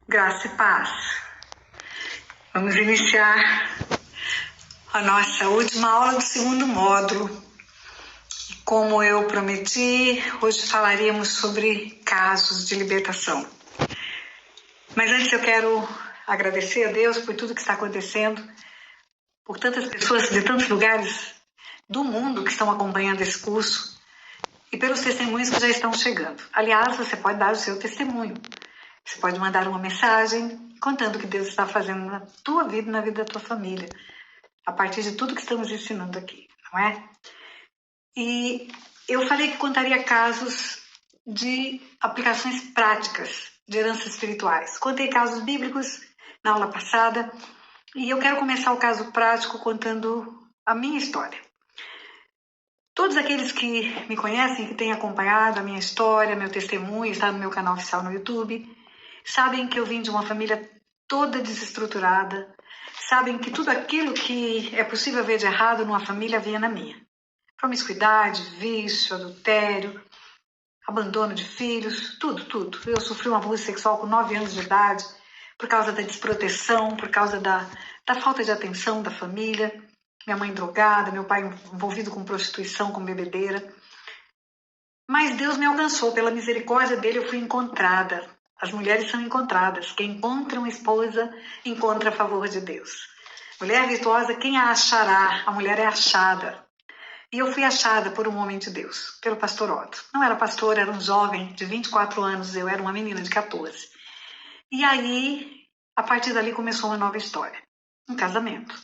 Graça e paz. Vamos iniciar a nossa última aula do segundo módulo. E como eu prometi, hoje falaremos sobre casos de libertação. Mas antes eu quero agradecer a Deus por tudo que está acontecendo, por tantas pessoas de tantos lugares do mundo que estão acompanhando esse curso e pelos testemunhos que já estão chegando. Aliás, você pode dar o seu testemunho. Você pode mandar uma mensagem contando o que Deus está fazendo na tua vida e na vida da tua família, a partir de tudo que estamos ensinando aqui, não é? E eu falei que contaria casos de aplicações práticas de heranças espirituais. Contei casos bíblicos na aula passada e eu quero começar o caso prático contando a minha história. Todos aqueles que me conhecem, que têm acompanhado a minha história, meu testemunho, está no meu canal oficial no YouTube, sabem que eu vim de uma família toda desestruturada, sabem que tudo aquilo que é possível ver de errado numa família havia na minha. Promiscuidade, vício, adultério, abandono de filhos, tudo. Eu sofri um abuso sexual com 9 anos de idade, por causa da desproteção, por causa da falta de atenção da família, minha mãe drogada, meu pai envolvido com prostituição, com bebedeira. Mas Deus me alcançou, pela misericórdia dele eu fui encontrada. As mulheres são encontradas. Quem encontra uma esposa, encontra a favor de Deus. Mulher virtuosa, quem a achará? A mulher é achada. E eu fui achada por um homem de Deus, pelo pastor Otto. Não era pastor, era um jovem de 24 anos, eu era uma menina de 14. E aí, a partir dali começou uma nova história, um casamento.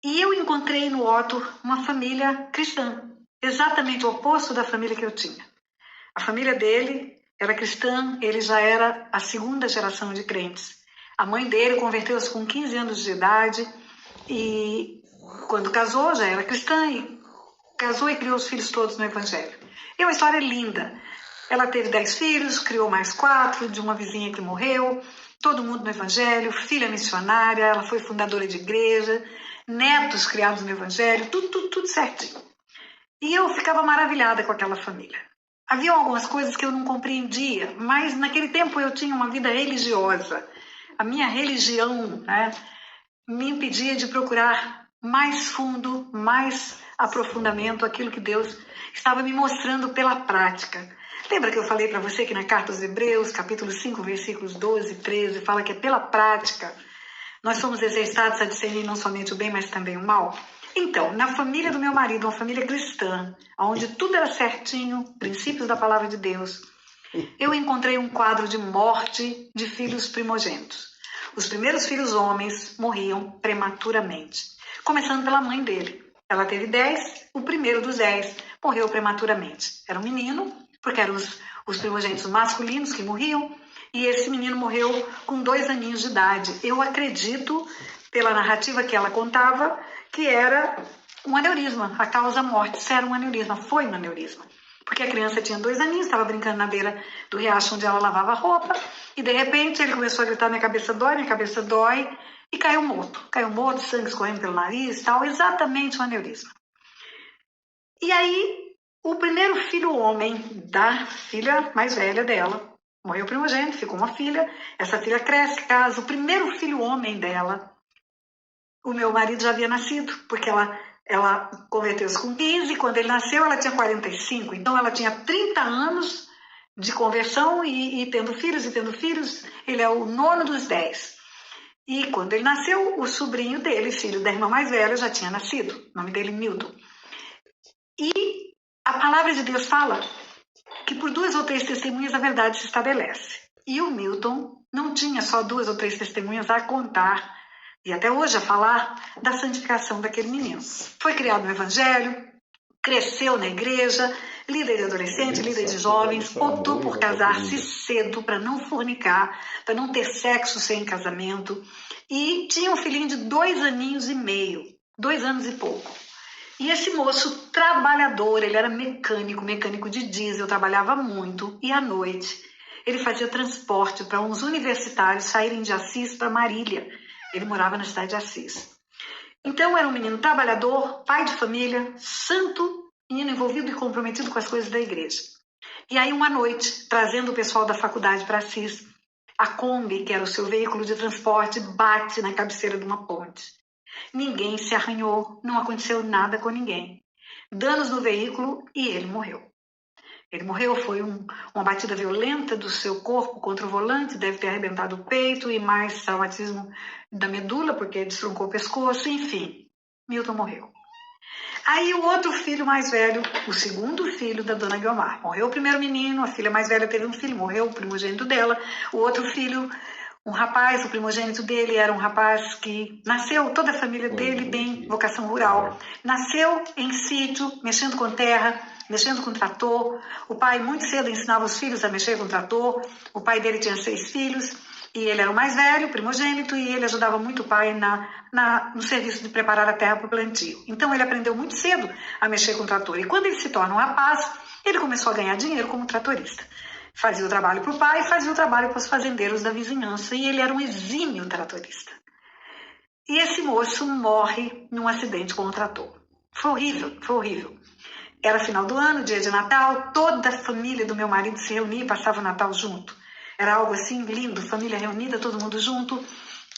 E eu encontrei no Otto uma família cristã, exatamente o oposto da família que eu tinha. A família dele era cristã, ele já era a segunda geração de crentes. A mãe dele converteu-se com 15 anos de idade e quando casou já era cristã e casou e criou os filhos todos no evangelho. É uma história linda. Ela teve 10 filhos, criou mais 4 de uma vizinha que morreu, todo mundo no evangelho, filha missionária, ela foi fundadora de igreja, netos criados no evangelho, tudo certinho. E eu ficava maravilhada com aquela família. Havia algumas coisas que eu não compreendia, mas naquele tempo eu tinha uma vida religiosa. A minha religião, me impedia de procurar mais fundo, mais aprofundamento aquilo que Deus estava me mostrando pela prática. Lembra que eu falei para você que na Carta aos Hebreus, capítulo 5, versículos 12 e 13, fala que é pela prática nós somos exercitados a discernir não somente o bem, mas também o mal? Então, na família do meu marido, uma família cristã, onde tudo era certinho, princípios da palavra de Deus, eu encontrei um quadro de morte de filhos primogênitos. Os primeiros filhos homens morriam prematuramente, começando pela mãe dele. Ela teve 10, o primeiro dos 10 morreu prematuramente. Era um menino, porque eram os primogênitos masculinos que morriam, e esse menino morreu com 2 aninhos de idade. Eu acredito, pela narrativa que ela contava, que era um aneurisma, a causa morte. Isso era um aneurisma, foi um aneurisma. Porque a criança tinha 2 aninhos, estava brincando na beira do riacho onde ela lavava roupa, e de repente ele começou a gritar, minha cabeça dói, e caiu morto. Caiu morto, sangue escorrendo pelo nariz e tal, exatamente um aneurisma. E aí, o primeiro filho homem da filha mais velha dela, morreu primogênito, ficou uma filha, essa filha cresce, casa, o primeiro filho homem dela, o meu marido já havia nascido, porque ela converteu-se com 15, quando ele nasceu ela tinha 45, então ela tinha 30 anos de conversão e tendo filhos, ele é o 9º dos 10. E quando ele nasceu, o sobrinho dele, filho da irmã mais velha, já tinha nascido, o nome dele Milton. E a palavra de Deus fala que por 2 ou 3 testemunhas a verdade se estabelece. E o Milton não tinha só 2 ou 3 testemunhas a contar, e até hoje a falar da santificação daquele menino. Foi criado no evangelho, cresceu na igreja, líder de adolescente, líder de jovens, optou por casar-se cedo para não fornicar, para não ter sexo sem casamento, e tinha um filhinho de 2 aninhos e meio, 2 anos e pouco. E esse moço trabalhador, ele era mecânico de diesel, trabalhava muito, e à noite ele fazia transporte para uns universitários saírem de Assis para Marília. Ele morava na cidade de Assis. Então era um menino trabalhador, pai de família, santo, menino envolvido e comprometido com as coisas da igreja. E aí uma noite, trazendo o pessoal da faculdade para Assis, A Kombi, que era o seu veículo de transporte, bate na cabeceira de uma ponte. Ninguém se arranhou, não aconteceu nada com ninguém. Danos no veículo e ele morreu. Ele morreu, foi uma batida violenta do seu corpo contra o volante, deve ter arrebentado o peito e mais traumatismo da medula, porque destroncou o pescoço, enfim. Milton morreu. Aí o outro filho mais velho, o segundo filho da dona Guiomar, morreu o primeiro menino, a filha mais velha teve um filho, morreu o primogênito dela, o outro filho, um rapaz, o primogênito dele era um rapaz que nasceu, toda a família dele tem vocação rural, nasceu em sítio, mexendo com terra, mexendo com trator, o pai muito cedo ensinava os filhos a mexer com trator, o pai dele tinha 6 filhos, e ele era o mais velho, primogênito, e ele ajudava muito o pai no serviço de preparar a terra para o plantio. Então ele aprendeu muito cedo a mexer com trator. E quando ele se torna um rapaz, ele começou a ganhar dinheiro como tratorista. Fazia o trabalho para o pai, fazia o trabalho para os fazendeiros da vizinhança, e ele era um exímio tratorista. E esse moço morre num acidente com o trator. Foi horrível, foi horrível. Era final do ano, dia de Natal, toda a família do meu marido se reunia e passava o Natal junto. Era algo assim lindo, família reunida, todo mundo junto.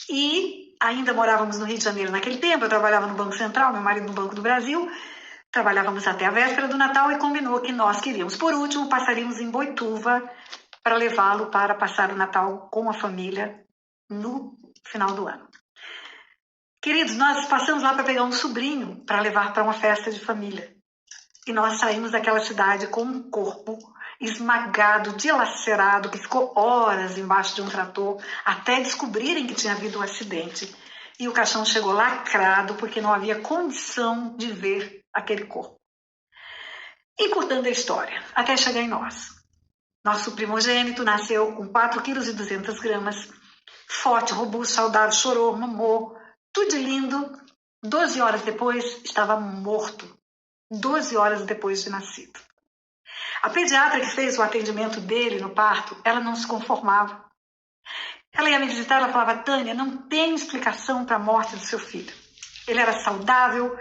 E ainda morávamos no Rio de Janeiro naquele tempo, eu trabalhava no Banco Central, meu marido no Banco do Brasil. Trabalhávamos até a véspera do Natal e combinou que nós queríamos. Por último, passaríamos em Boituva para levá-lo para passar o Natal com a família no final do ano. Queridos, nós passamos lá para pegar um sobrinho para levar para uma festa de família. E nós saímos daquela cidade com um corpo esmagado, dilacerado, que ficou horas embaixo de um trator até descobrirem que tinha havido um acidente. E o caixão chegou lacrado porque não havia condição de ver aquele corpo. Encurtando a história, até chegar em nós. Nosso primogênito nasceu com 4,2 kg, forte, robusto, saudável, chorou, mamou, tudo de lindo. 12 horas depois, estava morto. 12 horas depois de nascido. A pediatra que fez o atendimento dele no parto, ela não se conformava. Ela ia me visitar, ela falava: Tânia, não tem explicação para a morte do seu filho. Ele era saudável,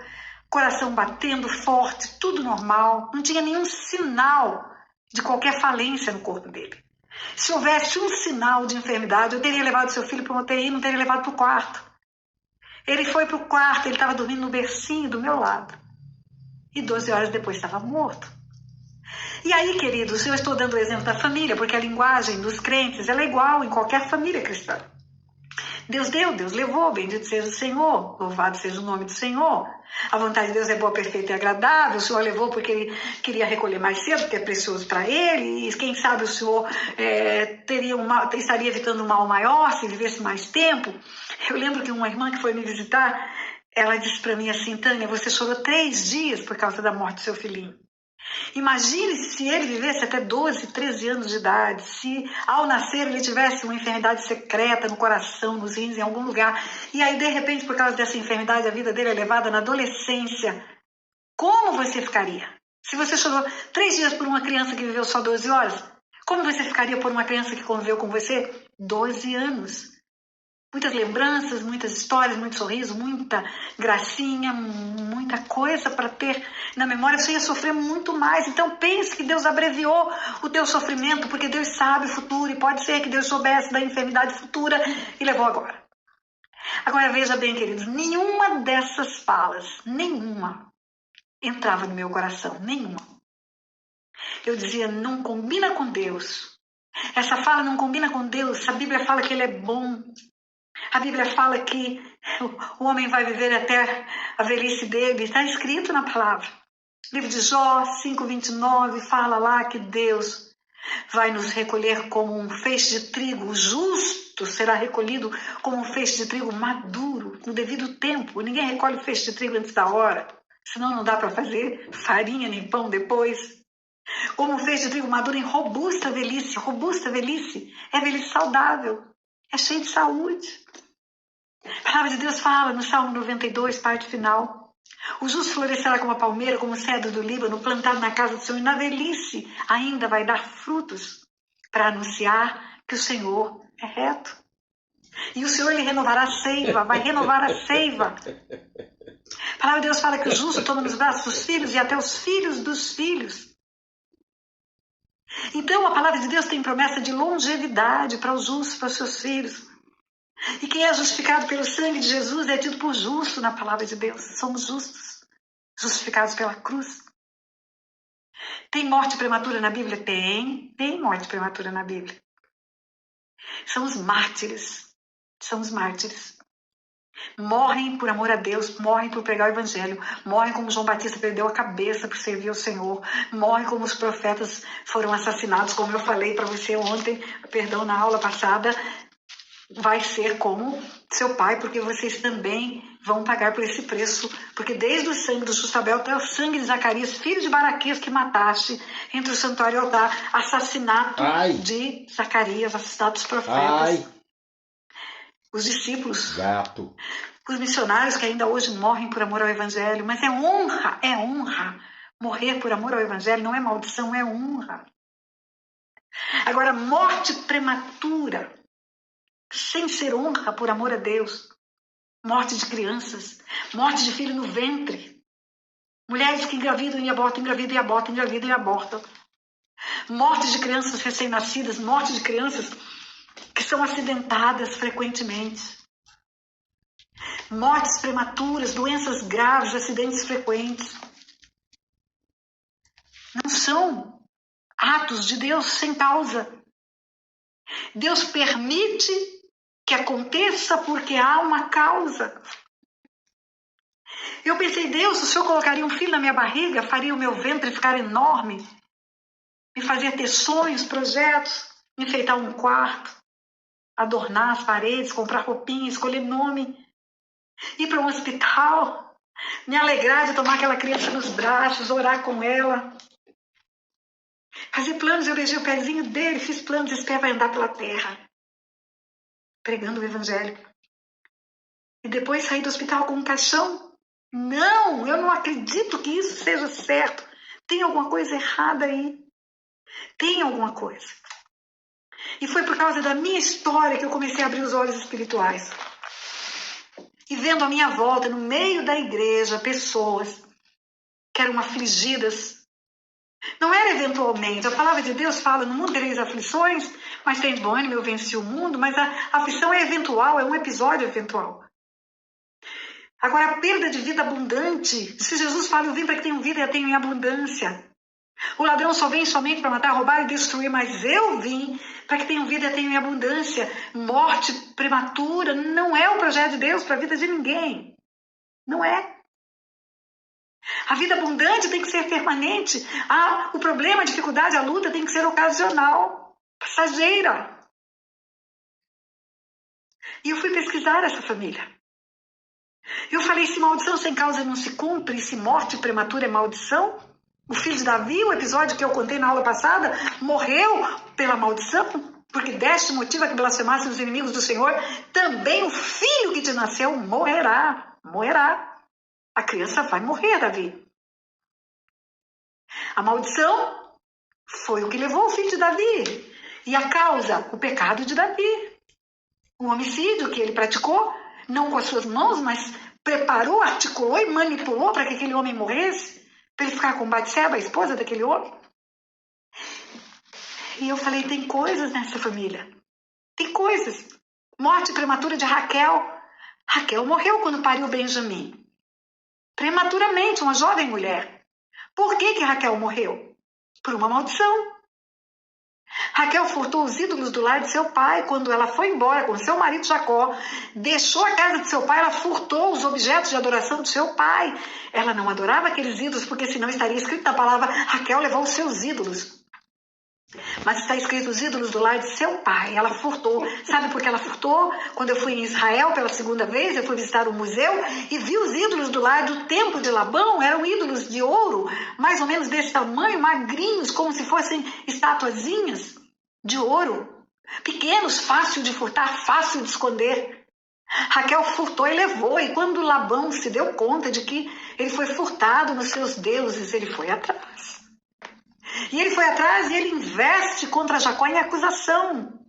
coração batendo forte, tudo normal, não tinha nenhum sinal de qualquer falência no corpo dele. Se houvesse um sinal de enfermidade, eu teria levado seu filho para uma UTI, não teria levado para o quarto. Ele foi para o quarto, ele estava dormindo no bercinho do meu lado. E 12 horas depois estava morto. E aí, queridos, eu estou dando o exemplo da família, porque a linguagem dos crentes ela é igual em qualquer família cristã. Deus deu, Deus levou, bendito seja o Senhor, louvado seja o nome do Senhor. A vontade de Deus é boa, perfeita e agradável. O Senhor levou porque Ele queria recolher mais cedo, porque é precioso para Ele. E quem sabe o Senhor estaria evitando um mal maior se vivesse mais tempo. Eu lembro que uma irmã que foi me visitar, ela disse para mim assim: Tânia, você chorou 3 dias por causa da morte do seu filhinho. Imagine se ele vivesse até 12, 13 anos de idade, se ao nascer ele tivesse uma enfermidade secreta no coração, nos rins, em algum lugar, e aí de repente por causa dessa enfermidade a vida dele é levada na adolescência. Como você ficaria? Se você chorou 3 dias por uma criança que viveu só 12 horas, como você ficaria por uma criança que conviveu com você 12 anos? Muitas lembranças, muitas histórias, muito sorriso, muita gracinha, muita coisa para ter na memória. Você ia sofrer muito mais. Então pense que Deus abreviou o teu sofrimento, porque Deus sabe o futuro e pode ser que Deus soubesse da enfermidade futura e levou agora. Agora veja bem, queridos, nenhuma dessas falas, nenhuma, entrava no meu coração, nenhuma. Eu dizia: não combina com Deus. Essa fala não combina com Deus. A Bíblia fala que Ele é bom. A Bíblia fala que o homem vai viver até a velhice dele. Está escrito na palavra. Livro de Jó 5:29 fala lá que Deus vai nos recolher como um feixe de trigo. O justo será recolhido como um feixe de trigo maduro, no devido tempo. Ninguém recolhe feixe de trigo antes da hora, senão não dá para fazer farinha nem pão depois. Como um feixe de trigo maduro em robusta velhice. Robusta velhice é velhice saudável. É cheio de saúde. A palavra de Deus fala no Salmo 92, parte final: o justo florescerá como a palmeira, como o cedro do Líbano, plantado na casa do Senhor, e na velhice ainda vai dar frutos, para anunciar que o Senhor é reto. E o Senhor lhe renovará a seiva, vai renovar a seiva. A palavra de Deus fala que o justo toma nos braços os filhos e até os filhos dos filhos. Então a palavra de Deus tem promessa de longevidade para os justos, para os seus filhos. E quem é justificado pelo sangue de Jesus é tido por justo na palavra de Deus. Somos justos, justificados pela cruz. Tem morte prematura na Bíblia? Tem morte prematura na Bíblia. São os mártires. Morrem por amor a Deus, morrem por pregar o evangelho, morrem como João Batista perdeu a cabeça por servir ao Senhor, morrem como os profetas foram assassinados, como eu falei para você ontem, na aula passada. Vai ser como seu pai, porque vocês também vão pagar por esse preço, porque desde o sangue do Justabel até o sangue de Zacarias, filho de Baraquias, que mataste entre o santuário e o altar, assassinato de Zacarias, assassinato dos profetas, os discípulos, os missionários que ainda hoje morrem por amor ao evangelho, mas é honra, morrer por amor ao evangelho não é maldição, é honra. Agora, morte prematura, sem ser honra por amor a Deus, morte de crianças, morte de filho no ventre, mulheres que engravidam e abortam, engravidam e abortam, engravidam e abortam, morte de crianças recém-nascidas, morte de crianças que são acidentadas frequentemente, mortes prematuras, doenças graves, acidentes frequentes, não são atos de Deus sem causa. Deus permite que aconteça porque há uma causa. Eu pensei, Deus, o Senhor colocaria um filho na minha barriga, faria o meu ventre ficar enorme, me fazia ter sonhos, projetos, enfeitar um quarto, adornar as paredes, comprar roupinha, escolher nome, ir para um hospital, me alegrar de tomar aquela criança nos braços, orar com ela, fazer planos. Eu beijei o pezinho dele, fiz planos, esse pé vai andar pela terra, pregando o evangelho. E depois sair do hospital com um caixão. Não, eu não acredito que isso seja certo. Tem alguma coisa errada aí. Tem alguma coisa. E foi por causa da minha história que eu comecei a abrir os olhos espirituais. E vendo à minha volta, no meio da igreja, pessoas que eram afligidas. Não era eventualmente. A palavra de Deus fala, no mundo tereis aflições, mas tem de bom ânimo, eu venci o mundo. Mas a aflição é eventual, é um episódio eventual. Agora, a perda de vida abundante, se Jesus fala, eu vim para que tenham vida e a tenham em abundância. O ladrão só vem somente para matar, roubar e destruir, mas eu vim para que tenham vida e a tenham em abundância. Morte prematura não é o projeto de Deus para a vida de ninguém. Não é. A vida abundante tem que ser permanente. O problema, a dificuldade, a luta tem que ser ocasional, passageira. E eu fui pesquisar essa família. Eu falei, se maldição sem causa não se cumpre, se morte prematura é maldição, o filho de Davi, o episódio que eu contei na aula passada, morreu pela maldição, porque deste motivo a que blasfemassem os inimigos do Senhor, também o filho que te nasceu morrerá. A criança vai morrer, Davi. A maldição foi o que levou o filho de Davi. E a causa, o pecado de Davi. O homicídio que ele praticou, não com as suas mãos, mas preparou, articulou e manipulou para que aquele homem morresse, para ele ficar com Batseba, a esposa daquele homem. E eu falei, tem coisas nessa família. Tem coisas. Morte prematura de Raquel. Raquel morreu quando pariu Benjamim. Prematuramente, uma jovem mulher. Por que Raquel morreu? Por uma maldição. Raquel furtou os ídolos do lar de seu pai. Quando ela foi embora com seu marido Jacó, deixou a casa de seu pai, ela furtou os objetos de adoração de seu pai. Ela não adorava aqueles ídolos, porque senão estaria escrito na palavra, Raquel levou os seus ídolos. Mas está escrito os ídolos do lar de seu pai. Ela furtou. Sabe por que ela furtou? Quando eu fui em Israel pela segunda vez, eu fui visitar um museu e vi os ídolos do lar do templo de Labão. Eram ídolos de ouro, mais ou menos desse tamanho, magrinhos, como se fossem estatuazinhas de ouro. Pequenos, fácil de furtar, fácil de esconder. Raquel furtou e levou. E quando Labão se deu conta de que ele foi furtado nos seus deuses, ele foi atrás. E ele foi atrás e ele investe contra Jacó em acusação.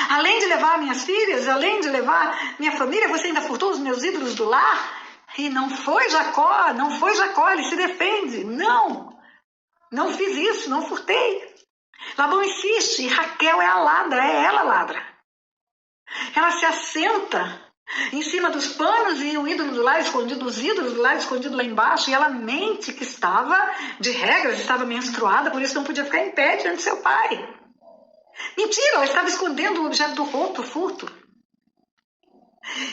Além de levar minhas filhas, além de levar minha família, você ainda furtou os meus ídolos do lar? E não foi Jacó, ele se defende. Não fiz isso, não furtei. Labão insiste, e Raquel é a ladra, é ela a ladra. Ela se assenta em cima dos panos e o ídolo do lar escondido, os ídolos do lar escondido lá embaixo, e ela mente que estava, de regras, estava menstruada, por isso não podia ficar em pé diante de seu pai. Mentira, ela estava escondendo o objeto do roubo, furto.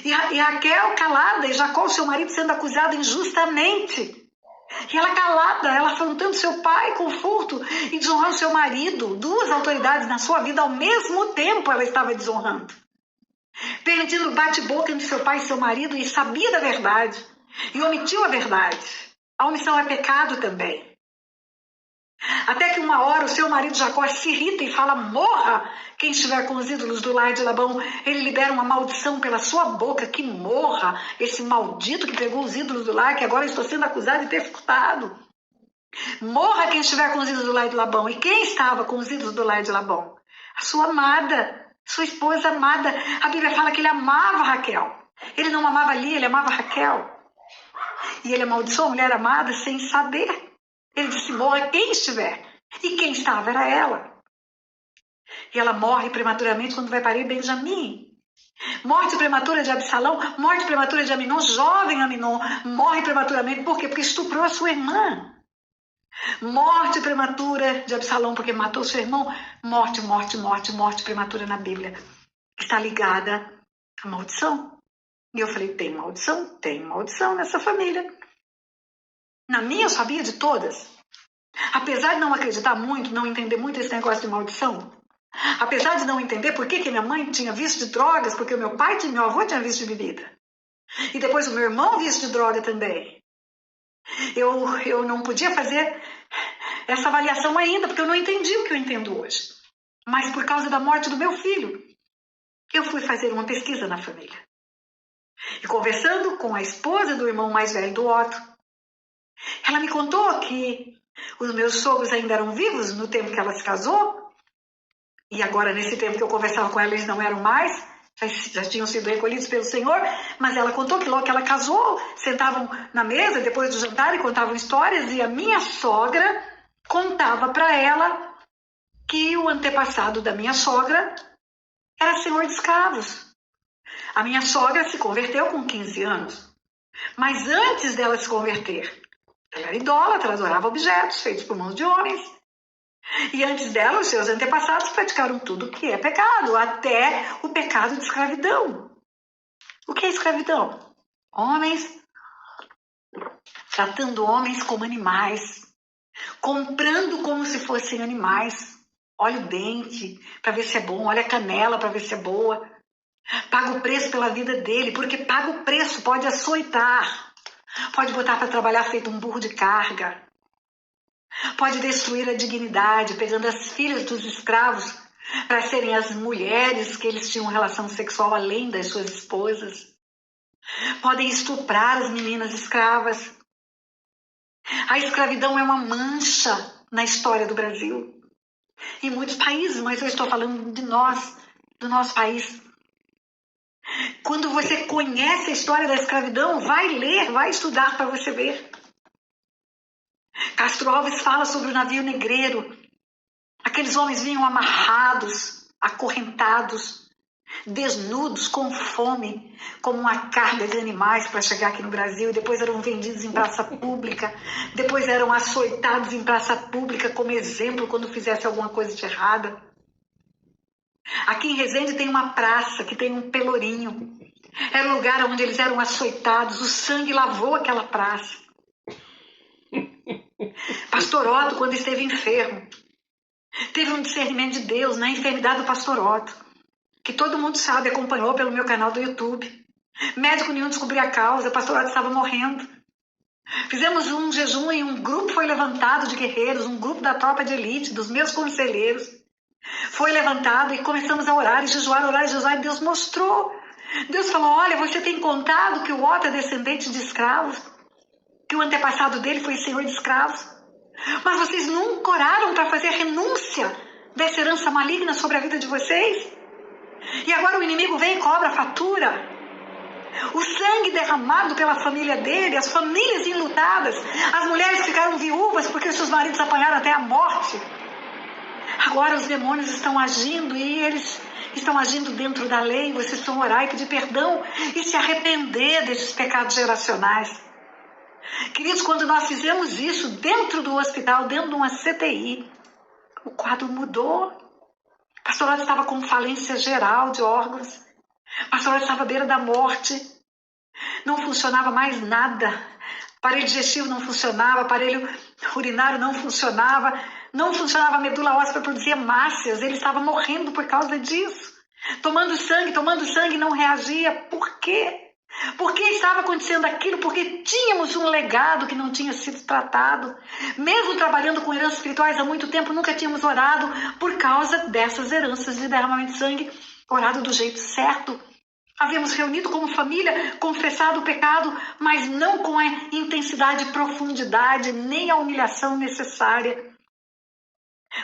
E Raquel calada, e Jacó, seu marido, sendo acusado injustamente. E ela calada, ela afrontando seu pai com furto e desonrando seu marido. Duas autoridades na sua vida ao mesmo tempo ela estava desonrando. Permitindo o bate-boca entre seu pai e seu marido, e sabia da verdade. E omitiu a verdade. A omissão é pecado também. Até que uma hora o seu marido Jacó se irrita e fala: morra quem estiver com os ídolos do lar de Labão. Ele libera uma maldição pela sua boca, que morra esse maldito que pegou os ídolos do lar, que agora estou sendo acusado de ter furtado. Morra quem estiver com os ídolos do lar de Labão. E quem estava com os ídolos do lar de Labão? A sua amada, sua esposa amada. A Bíblia fala que ele amava Raquel. Ele não amava Lia, ele amava Raquel. E ele amaldiçoou a mulher amada sem saber. Ele disse: morra quem estiver. E quem estava era ela. E ela morre prematuramente quando vai parir Benjamim. Morte prematura de Absalão, morte prematura de Aminon, jovem Aminon, morre prematuramente. Por quê? Porque estuprou a sua irmã. Morte prematura de Absalão, porque matou seu irmão. Morte prematura na Bíblia. Está ligada à maldição. E eu falei: tem maldição nessa família. Na minha eu sabia de todas. Apesar de não acreditar muito, não entender muito esse negócio de maldição, apesar de não entender por que minha mãe tinha vício de drogas, porque o meu pai e meu avô tinham vício de bebida. E depois o meu irmão vício de droga também. Eu não podia fazer essa avaliação ainda, porque eu não entendi o que eu entendo hoje. Mas por causa da morte do meu filho, eu fui fazer uma pesquisa na família. E conversando com a esposa do irmão mais velho do Otto, ela me contou que os meus sogros ainda eram vivos no tempo que ela se casou, e agora nesse tempo que eu conversava com ela eles não eram mais, já tinham sido recolhidos pelo Senhor, mas ela contou que logo que ela casou, sentavam na mesa depois do jantar e contavam histórias, e a minha sogra contava para ela que o antepassado da minha sogra era senhor de escravos. A minha sogra se converteu com 15 anos, mas antes dela se converter, ela era idólatra, adorava objetos feitos por mãos de homens. E antes dela, os seus antepassados praticaram tudo que é pecado, até o pecado de escravidão. O que é escravidão? Homens tratando homens como animais, comprando como se fossem animais. Olha o dente para ver se é bom, olha a canela para ver se é boa. Paga o preço pela vida dele, porque paga o preço, pode açoitar. Pode botar para trabalhar feito um burro de carga. Pode destruir a dignidade, pegando as filhas dos escravos para serem as mulheres que eles tinham relação sexual além das suas esposas. Podem estuprar as meninas escravas. A escravidão é uma mancha na história do Brasil. Em muitos países, mas eu estou falando de nós, do nosso país. Quando você conhece a história da escravidão, vai ler, vai estudar para você ver. Castro Alves fala sobre o navio negreiro. Aqueles homens vinham amarrados, acorrentados, desnudos, com fome, como uma carga de animais para chegar aqui no Brasil. Depois eram vendidos em praça pública. Depois eram açoitados em praça pública como exemplo quando fizesse alguma coisa de errada. Aqui em Resende tem uma praça que tem um pelourinho. Era o lugar onde eles eram açoitados. O sangue lavou aquela praça. Pastor Otto, quando esteve enfermo, teve um discernimento de Deus na enfermidade do Pastor Otto, que todo mundo sabe, acompanhou pelo meu canal do YouTube. Médico nenhum descobriu a causa, o Pastor Otto estava morrendo. Fizemos um jejum e um grupo foi levantado de guerreiros, um grupo da tropa de elite, dos meus conselheiros. Foi levantado e começamos a orar e jejuar, e Deus mostrou. Deus falou: olha, você tem contado que o Otto é descendente de escravos, que o antepassado dele foi senhor de escravos, mas vocês nunca oraram para fazer a renúncia dessa herança maligna sobre a vida de vocês? E agora o inimigo vem e cobra a fatura. O sangue derramado pela família dele, as famílias enlutadas, as mulheres ficaram viúvas porque seus maridos apanharam até a morte. Agora os demônios estão agindo e eles estão agindo dentro da lei. Vocês precisam orar e pedir perdão e se arrepender desses pecados geracionais. Queridos, quando nós fizemos isso dentro do hospital, dentro de uma CTI, o quadro mudou. O pastor Lodi estava com falência geral de órgãos. O pastor Lodi estava à beira da morte. Não funcionava mais nada. Aparelho digestivo não funcionava, aparelho urinário não funcionava a medula óssea para produzir hemácias. Ele estava morrendo por causa disso. Tomando sangue, não reagia. Por quê? Por que estava acontecendo aquilo? Porque tínhamos um legado que não tinha sido tratado. Mesmo trabalhando com heranças espirituais há muito tempo, nunca tínhamos orado por causa dessas heranças de derramamento de sangue, orado do jeito certo. Havíamos reunido como família, confessado o pecado, mas não com a intensidade e profundidade, nem a humilhação necessária.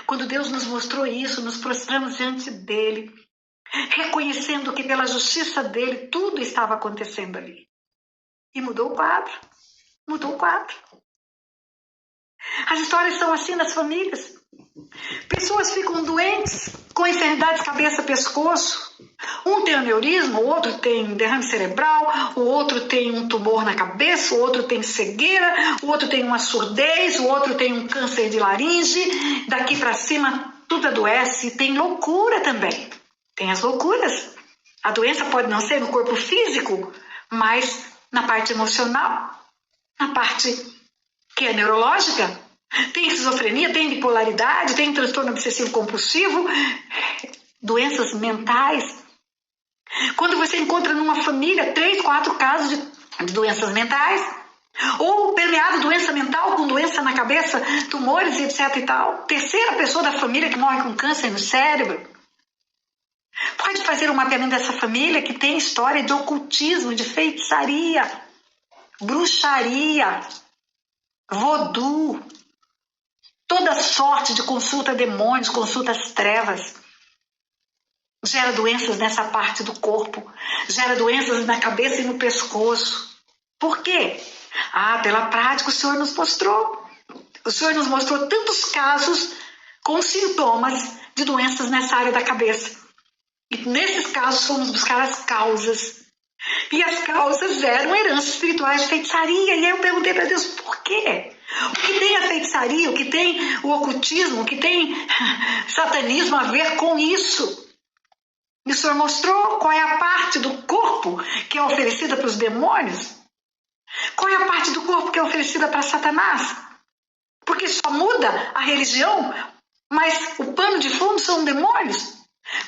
Quando Deus nos mostrou isso, nos prostramos diante dele, reconhecendo que pela justiça dele tudo estava acontecendo ali. E mudou o quadro. As histórias são assim nas famílias. Pessoas ficam doentes com enfermidades cabeça-pescoço. Um tem aneurisma, o outro tem derrame cerebral, o outro tem um tumor na cabeça, o outro tem cegueira, o outro tem uma surdez, o outro tem um câncer de laringe. Daqui para cima tudo adoece. E tem loucura também. Tem as loucuras. A doença pode não ser no corpo físico, mas na parte emocional, na parte que é neurológica. Tem esquizofrenia, tem bipolaridade, tem transtorno obsessivo compulsivo, doenças mentais. Quando você encontra numa família 3, 4 casos de doenças mentais, ou permeado doença mental com doença na cabeça, tumores e etc e tal, terceira pessoa da família que morre com câncer no cérebro, pode fazer um mapeamento dessa família que tem história de ocultismo, de feitiçaria, bruxaria, voodoo, toda sorte de consulta a demônios, consulta às trevas. Gera doenças nessa parte do corpo, gera doenças na cabeça e no pescoço. Por quê? Pela prática o Senhor nos mostrou. O Senhor nos mostrou tantos casos com sintomas de doenças nessa área da cabeça. E nesses casos fomos buscar as causas. E as causas eram heranças espirituais de feitiçaria. E aí eu perguntei para Deus, por quê? O que tem a feitiçaria, o que tem o ocultismo, o que tem satanismo a ver com isso? E o Senhor mostrou qual é a parte do corpo que é oferecida para os demônios. Qual é a parte do corpo que é oferecida para Satanás? Porque só muda a religião, mas o pano de fundo são demônios.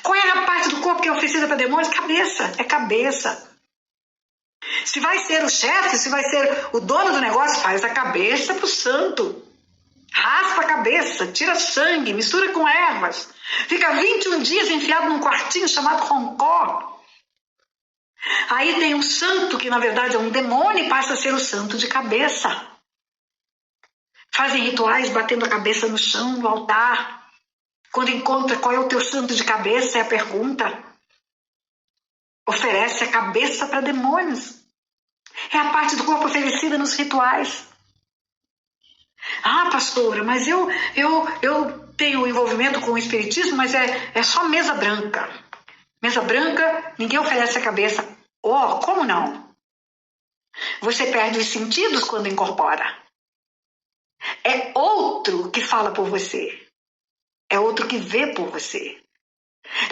Qual é a parte do corpo que é oferecida para demônios? Cabeça, é cabeça. Se vai ser o chefe, se vai ser o dono do negócio, faz a cabeça para o santo. Raspa a cabeça, tira sangue, mistura com ervas. Fica 21 dias enfiado num quartinho chamado roncó. Aí tem um santo que na verdade é um demônio e passa a ser o santo de cabeça. Fazem rituais batendo a cabeça no chão, no altar. Quando encontra qual é o teu santo de cabeça, é a pergunta. Oferece a cabeça para demônios. É a parte do corpo oferecida nos rituais. Pastora, mas eu tenho envolvimento com o espiritismo, mas é só mesa branca. Mesa branca, ninguém oferece a cabeça. Como não? Você perde os sentidos quando incorpora. É outro que fala por você. É outro que vê por você.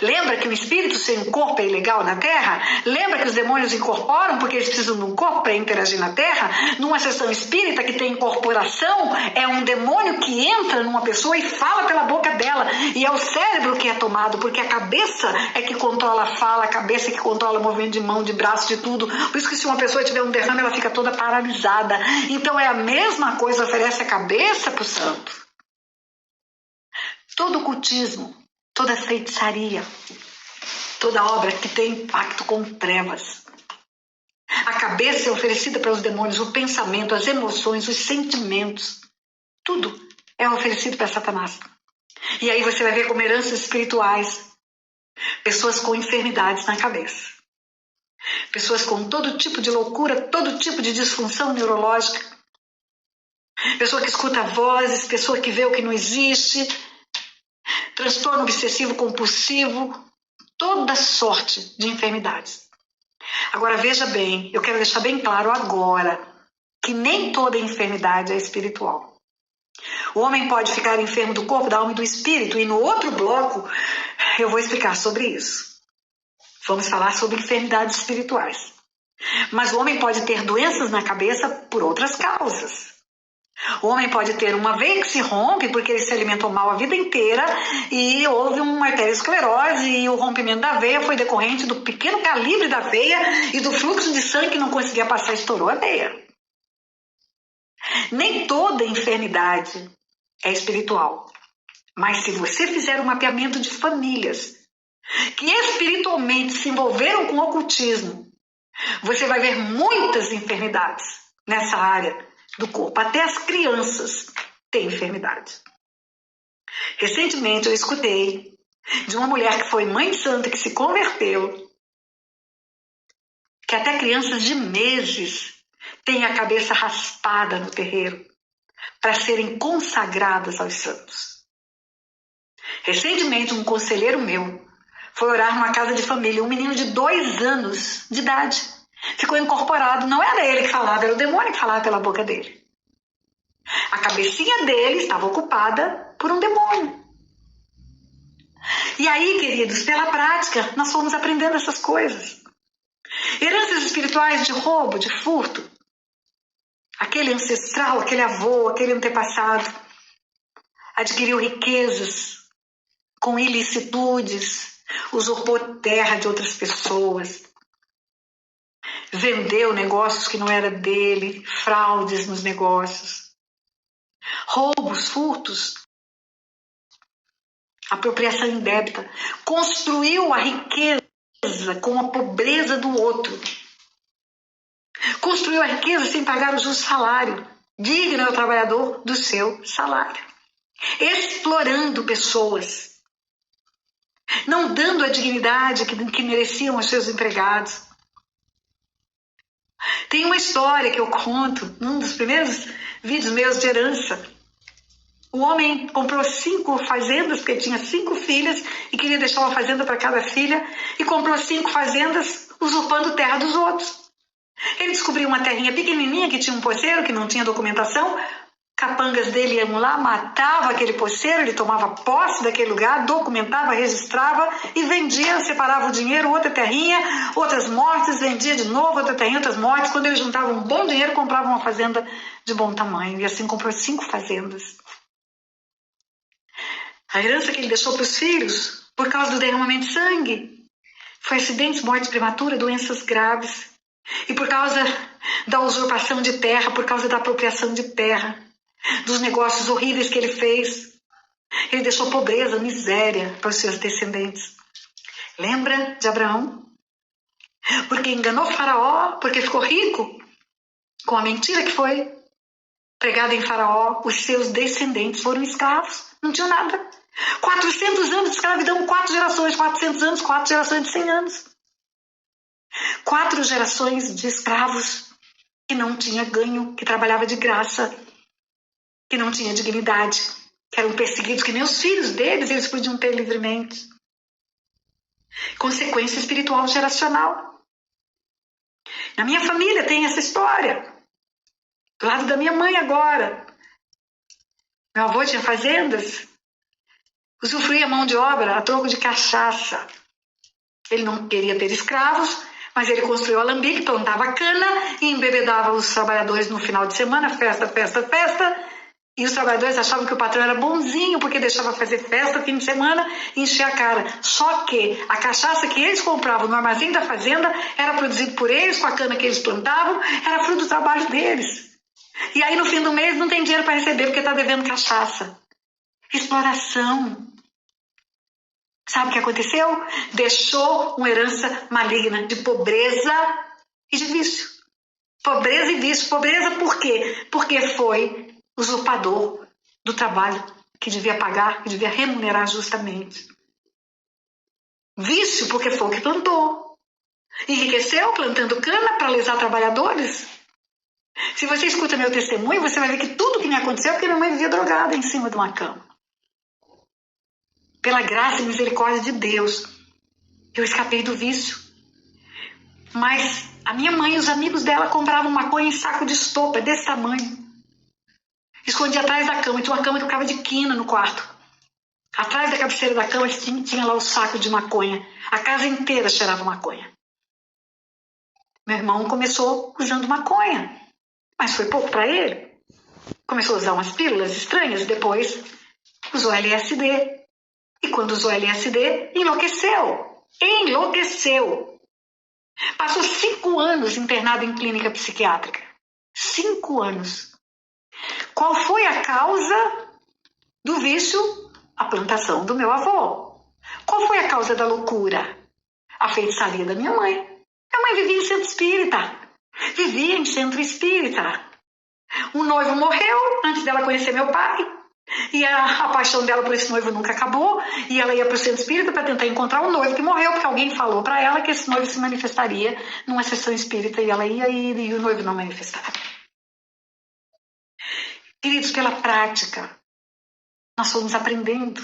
Lembra que o espírito sem um corpo é ilegal na Terra? Lembra que os demônios incorporam porque eles precisam de um corpo para interagir na Terra? Numa sessão espírita que tem incorporação, é um demônio que entra numa pessoa e fala pela boca dela. E é o cérebro que é tomado, porque a cabeça é que controla a fala, a cabeça é que controla o movimento de mão, de braço, de tudo. Por isso que se uma pessoa tiver um derrame, ela fica toda paralisada. Então é a mesma coisa, oferece a cabeça para o santo. Todo ocultismo, toda feitiçaria, toda obra que tem impacto com trevas. A cabeça é oferecida para os demônios, o pensamento, as emoções, os sentimentos. Tudo é oferecido para Satanás. E aí você vai ver como heranças espirituais. Pessoas com enfermidades na cabeça. Pessoas com todo tipo de loucura, todo tipo de disfunção neurológica. Pessoa que escuta vozes, pessoa que vê o que não existe. transtorno obsessivo compulsivo, toda sorte de enfermidades. Agora veja bem, eu quero deixar bem claro agora que nem toda enfermidade é espiritual. O homem pode ficar enfermo do corpo, da alma e do espírito, e no outro bloco eu vou explicar sobre isso. Vamos falar sobre enfermidades espirituais. Mas o homem pode ter doenças na cabeça por outras causas. O homem pode ter uma veia que se rompe porque ele se alimentou mal a vida inteira e houve uma arteriosclerose e o rompimento da veia foi decorrente do pequeno calibre da veia e do fluxo de sangue que não conseguia passar, estourou a veia. Nem toda enfermidade é espiritual. Mas se você fizer um mapeamento de famílias que espiritualmente se envolveram com o ocultismo, você vai ver muitas enfermidades nessa área do corpo. Até as crianças têm enfermidade. Recentemente eu escutei de uma mulher que foi mãe santa, que se converteu, que até crianças de meses têm a cabeça raspada no terreiro para serem consagradas aos santos. Recentemente um conselheiro meu foi orar numa casa de família, um menino de 2 anos de idade. Ficou incorporado, não era ele que falava, era o demônio que falava pela boca dele. A cabecinha dele estava ocupada por um demônio. E aí, queridos, pela prática, nós fomos aprendendo essas coisas. Heranças espirituais de roubo, de furto. Aquele ancestral, aquele avô, aquele antepassado adquiriu riquezas com ilicitudes, usurpou terra de outras pessoas, vendeu negócios que não era dele, fraudes nos negócios, roubos, furtos, apropriação indébita, construiu a riqueza com a pobreza do outro, construiu a riqueza sem pagar o justo salário, digno ao trabalhador do seu salário, explorando pessoas, não dando a dignidade que mereciam aos seus empregados. Tem uma história que eu conto num dos primeiros vídeos meus de herança. O homem comprou 5 fazendas, porque tinha 5 filhas e queria deixar uma fazenda para cada filha, e comprou 5 fazendas usurpando terra dos outros. Ele descobriu uma terrinha pequenininha que tinha um poceiro, que não tinha documentação. Capangas dele iam lá, matava aquele poceiro, ele tomava posse daquele lugar, documentava, registrava e vendia, separava o dinheiro, outra terrinha, outras mortes, vendia de novo, outra terrinha, outras mortes. Quando ele juntava um bom dinheiro, comprava uma fazenda de bom tamanho. E assim comprou 5 fazendas. A herança que ele deixou para os filhos, por causa do derramamento de sangue, foi acidentes, morte prematura, doenças graves. E por causa da usurpação de terra, por causa da apropriação de terra, dos negócios horríveis que ele fez, ele deixou pobreza, miséria para os seus descendentes. Lembra de Abraão? Porque enganou Faraó, porque ficou rico com a mentira que foi pregada em Faraó, os seus descendentes foram escravos, não tinham nada. 400 anos de escravidão, 4 gerações, 400 anos, 4 gerações de 100 anos. 4 gerações de escravos que não tinha ganho, que trabalhava de graça, que não tinha dignidade, que eram perseguidos, que nem os filhos deles, eles podiam ter livremente. Consequência espiritual geracional. Na minha família tem essa história. Do lado da minha mãe agora. Meu avô tinha fazendas, usufruía mão de obra a troco de cachaça. Ele não queria ter escravos, mas ele construiu alambique, plantava cana e embebedava os trabalhadores no final de semana, festa, festa, festa. E os trabalhadores achavam que o patrão era bonzinho porque deixava fazer festa fim de semana e encher a cara. Só que a cachaça que eles compravam no armazém da fazenda era produzida por eles, com a cana que eles plantavam, era fruto do trabalho deles. E aí no fim do mês não tem dinheiro para receber porque está devendo cachaça. Exploração. Sabe o que aconteceu? Deixou uma herança maligna de pobreza e de vício. Pobreza e vício. Pobreza por quê? Porque foi usurpador do trabalho que devia pagar, que devia remunerar justamente. Vício porque foi o que plantou. Enriqueceu plantando cana para lesar trabalhadores. Se você escuta meu testemunho, você vai ver que tudo que me aconteceu é porque minha mãe vivia drogada em cima de uma cama. pela graça e misericórdia de Deus, eu escapei do vício. Mas a minha mãe e os amigos dela compravam maconha em saco de estopa, desse tamanho. Escondia atrás da cama, tinha uma cama que ficava de quina no quarto. Atrás da cabeceira da cama tinha lá o saco de maconha. A casa inteira cheirava maconha. Meu irmão começou usando maconha, mas foi pouco para ele. Começou a usar umas pílulas estranhas, depois usou LSD. E quando usou LSD, enlouqueceu. Enlouqueceu. Passou 5 anos internado em clínica psiquiátrica. 5 anos. Qual foi a causa do vício? A plantação do meu avô. Qual foi a causa da loucura? A feitiçaria da minha mãe. Minha mãe vivia em centro espírita. Vivia em centro espírita. Um noivo morreu antes dela conhecer meu pai. E a paixão dela por esse noivo nunca acabou. E ela ia para o centro espírita para tentar encontrar um noivo que morreu, porque alguém falou para ela que esse noivo se manifestaria numa sessão espírita. E ela ia e o noivo não manifestava. Queridos, pela prática, nós fomos aprendendo.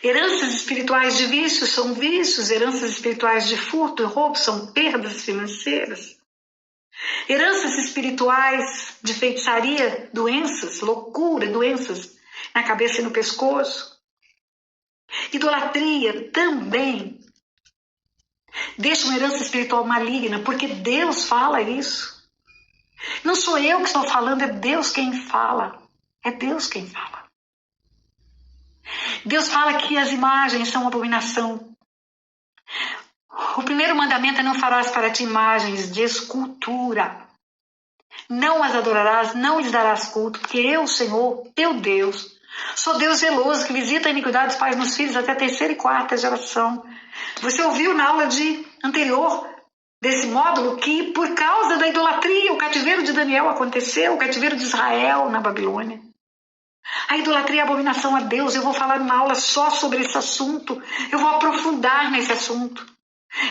Heranças espirituais de vícios são vícios, heranças espirituais de furto e roubo são perdas financeiras. Heranças espirituais de feitiçaria, doenças, loucura, doenças na cabeça e no pescoço. Idolatria também deixa uma herança espiritual maligna, porque Deus fala isso. Não sou eu que estou falando, é Deus quem fala. É Deus quem fala. Deus fala que as imagens são abominação. O primeiro mandamento é: não farás para ti imagens de escultura. Não as adorarás, não lhes darás culto, porque eu, Senhor, teu Deus, sou Deus zeloso, que visita a iniquidade dos pais nos filhos até a 3ª e 4ª geração. Você ouviu na aula anterior desse módulo que, por causa da idolatria, o cativeiro de Daniel aconteceu, o cativeiro de Israel na Babilônia. A idolatria é abominação a Deus. Eu vou falar uma aula só sobre esse assunto. Eu vou aprofundar nesse assunto.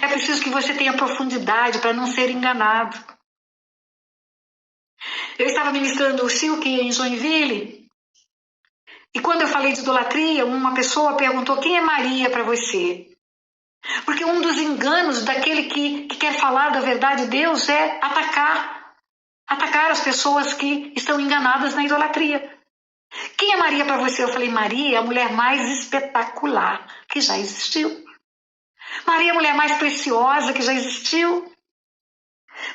É preciso que você tenha profundidade para não ser enganado. Eu estava ministrando o Silk em Joinville, e quando eu falei de idolatria, uma pessoa perguntou: quem é Maria para você? Porque um dos enganos daquele que quer falar da verdade de Deus é atacar as pessoas que estão enganadas na idolatria. Quem é Maria para você? Eu falei: Maria é a mulher mais espetacular que já existiu. Maria é a mulher mais preciosa que já existiu.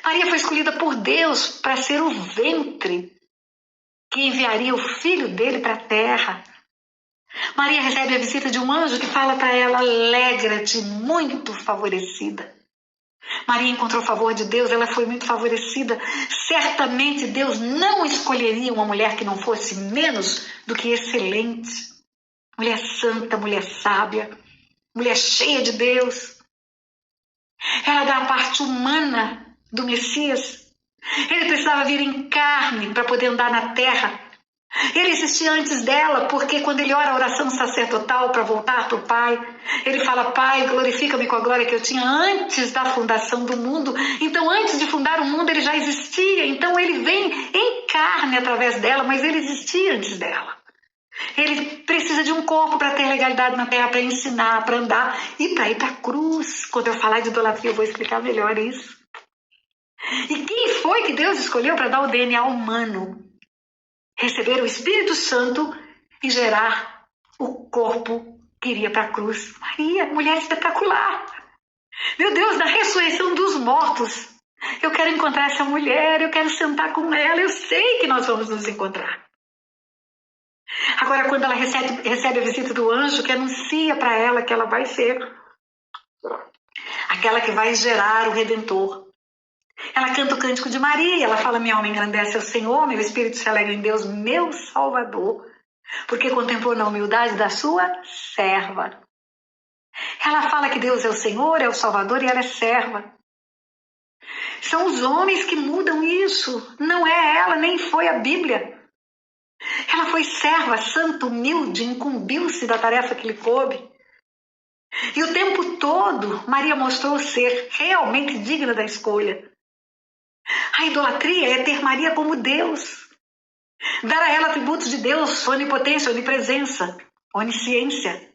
Maria foi escolhida por Deus para ser o ventre que enviaria o filho dele para a terra. Maria recebe a visita de um anjo que fala para ela: alegra-te, muito favorecida. Maria encontrou o favor de Deus, ela foi muito favorecida. Certamente Deus não escolheria uma mulher que não fosse menos do que excelente. Mulher santa, mulher sábia, mulher cheia de Deus. Ela dá a parte humana do Messias. Ele precisava vir em carne para poder andar na terra. Ele existia antes dela, porque quando ele ora a oração sacerdotal para voltar para o Pai, ele fala: Pai, glorifica-me com a glória que eu tinha antes da fundação do mundo. Então, antes de fundar o mundo, ele já existia. Então, ele vem em carne através dela, mas ele existia antes dela. Ele precisa de um corpo para ter legalidade na terra, para ensinar, para andar e para ir para a cruz. Quando eu falar de idolatria, eu vou explicar melhor isso. E quem foi que Deus escolheu para dar o DNA humano? Receber o Espírito Santo e gerar o corpo que iria para a cruz. Maria, mulher espetacular. Meu Deus, na ressurreição dos mortos, eu quero encontrar essa mulher, eu quero sentar com ela, eu sei que nós vamos nos encontrar. Agora, quando ela recebe a visita do anjo, que anuncia para ela que ela vai ser aquela que vai gerar o Redentor. Ela canta o cântico de Maria, ela fala: minha alma engrandece ao Senhor, meu espírito se alegra em Deus, meu Salvador, porque contemplou na humildade da sua serva. Ela fala que Deus é o Senhor, é o Salvador e ela é serva. São os homens que mudam isso, não é ela, nem foi a Bíblia. Ela foi serva, santa, humilde, incumbiu-se da tarefa que lhe coube. E o tempo todo, Maria mostrou ser realmente digna da escolha. A idolatria é ter Maria como Deus, dar a ela atributos de Deus, onipotência, onipresença. Onisciência.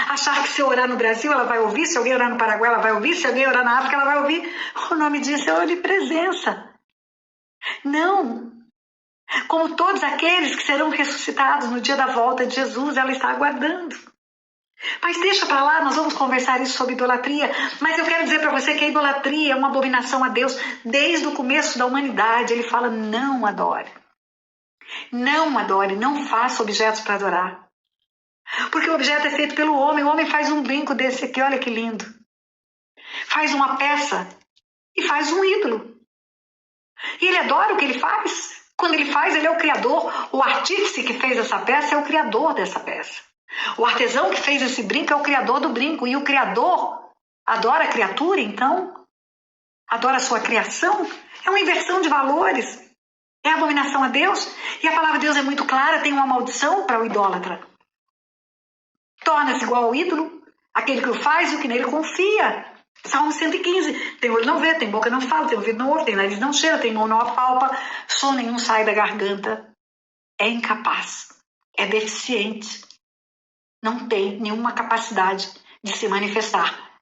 Achar que se eu orar no Brasil, ela vai ouvir, se alguém orar no Paraguai, ela vai ouvir, se alguém orar na África, ela vai ouvir. O nome disso é onipresença. Não. Como todos aqueles que serão ressuscitados no dia da volta de Jesus, ela está aguardando. Mas deixa para lá, nós vamos conversar isso sobre idolatria. Mas eu quero dizer para você que a idolatria é uma abominação a Deus. Desde o começo da humanidade, ele fala: não adore. Não adore, não faça objetos para adorar. Porque o objeto é feito pelo homem. O homem faz um brinco desse aqui, olha que lindo. Faz uma peça e faz um ídolo. E ele adora o que ele faz. Quando ele faz, ele é o criador. O artífice que fez essa peça é o criador dessa peça. O artesão que fez esse brinco é o criador do brinco. E o criador adora a criatura, então? Adora a sua criação? É uma inversão de valores. É abominação a Deus. E a palavra de Deus é muito clara, tem uma maldição para o idólatra. Torna-se igual ao ídolo, aquele que o faz e o que nele confia. Salmo 115. Tem olho não vê, tem boca não fala, tem ouvido não ouve, tem nariz não cheira, tem mão não apalpa, som nenhum sai da garganta. É incapaz, é deficiente. Não tem nenhuma capacidade de se manifestar.